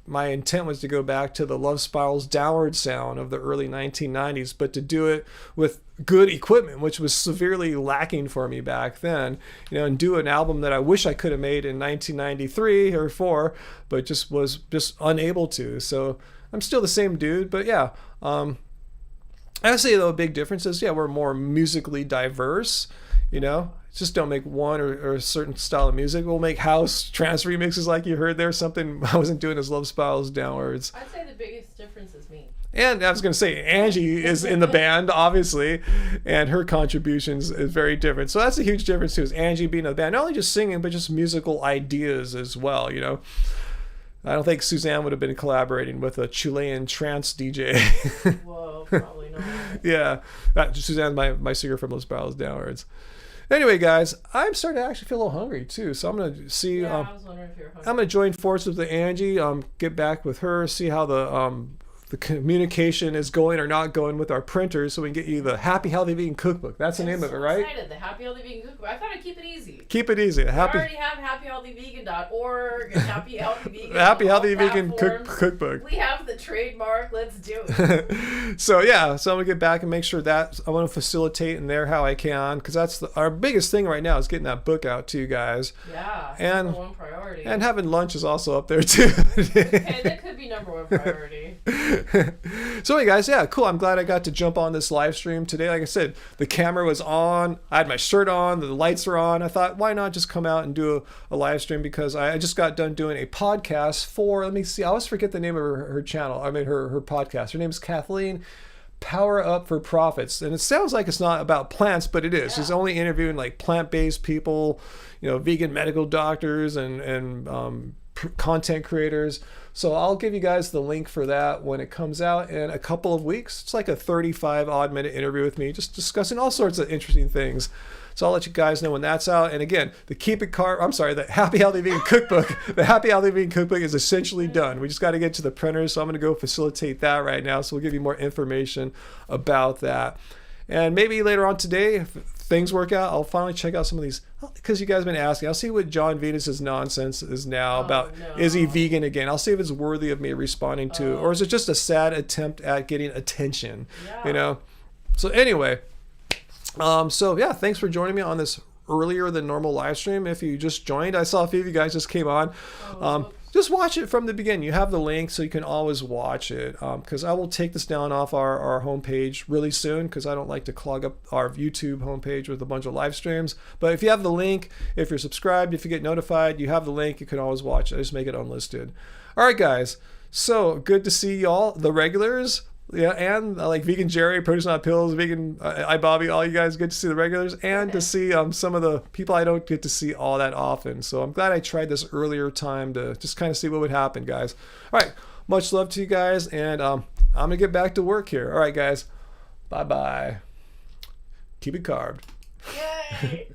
My intent was to go back to the Love Spirals downward sound of the early 1990s, but to do it with good equipment, which was severely lacking for me back then, and do an album that I wish I could have made in 1993 or 4, but was unable to. So I'm still the same dude, but yeah, I say though a big difference is we're more musically diverse, just don't make one or a certain style of music. We'll make house trance remixes like you heard there, something I wasn't doing as Love Spirals downwards. I'd say the biggest difference is me. And I was going to say Angie is in the band, obviously, and her contributions is very different. So that's a huge difference too, is Angie being in the band, not only just singing, but just musical ideas as well, I don't think Suzanne would have been collaborating with a Chilean trance DJ. Whoa, probably not. Yeah, Suzanne's my singer from Los Spirals Downwards. Anyway, guys, I'm starting to actually feel a little hungry too. So I'm gonna see. Yeah, I was wondering if you're hungry. I'm gonna join forces with Angie. Get back with her. See how the communication is going or not going with our printers, so we can get you the Happy Healthy Vegan Cookbook. That's the name of it, right? Excited. The Happy Healthy Vegan Cookbook. I thought I'd keep it easy. Keep it easy. We already have happyhealthyvegan.org and Happy Healthy Vegan. Happy Healthy Vegan Cookbook. We have the trademark. Let's do it. So I'm gonna get back and make sure that I want to facilitate in there how I can, because that's our biggest thing right now is getting that book out to you guys. Yeah, and number one priority. And having lunch is also up there too. Okay, that could be number one priority. So anyway, guys, yeah, cool. I'm glad I got to jump on this live stream today. Like I said, the camera was on. I had my shirt on. The lights are on. I thought, why not just come out and do a live stream, because I just got done doing a podcast for, let me see, I always forget the name of her channel. I mean, her podcast. Her name is Kathleen Power Up for Profits. And it sounds like it's not about plants, but it is. Yeah. She's only interviewing like plant-based people, vegan medical doctors and content creators. So I'll give you guys the link for that when it comes out in a couple of weeks. It's like a 35 odd minute interview with me, just discussing all sorts of interesting things. So I'll let you guys know when that's out. And again, the Happy Healthy Vegan Cookbook, the Happy Healthy Vegan Cookbook is essentially done. We just got to get to the printers. So I'm going to go facilitate that right now. So we'll give you more information about that. And maybe later on today, if things work out, I'll finally check out some of these, because you guys have been asking. I'll see what John Venus's nonsense is now about. Is he vegan again? I'll see if it's worthy of me responding to, or is it just a sad attempt at getting attention? Yeah. So anyway, thanks for joining me on this earlier than normal live stream. If you just joined, I saw a few of you guys just came on. Just watch it from the beginning. You have the link, so you can always watch it, because I will take this down off our homepage really soon, because I don't like to clog up our YouTube homepage with a bunch of live streams. But if you have the link, if you're subscribed, if you get notified, you have the link, you can always watch it. I just make it unlisted. All right, guys. So good to see y'all, the regulars. Yeah, and like Vegan Jerry, Produce Not Pills, Vegan Bobby, all you guys, good to see the regulars, and to see some of the people I don't get to see all that often. So I'm glad I tried this earlier time to just kind of see what would happen, guys. All right, much love to you guys, and I'm going to get back to work here. All right, guys, bye-bye. Keep it carved. Yay!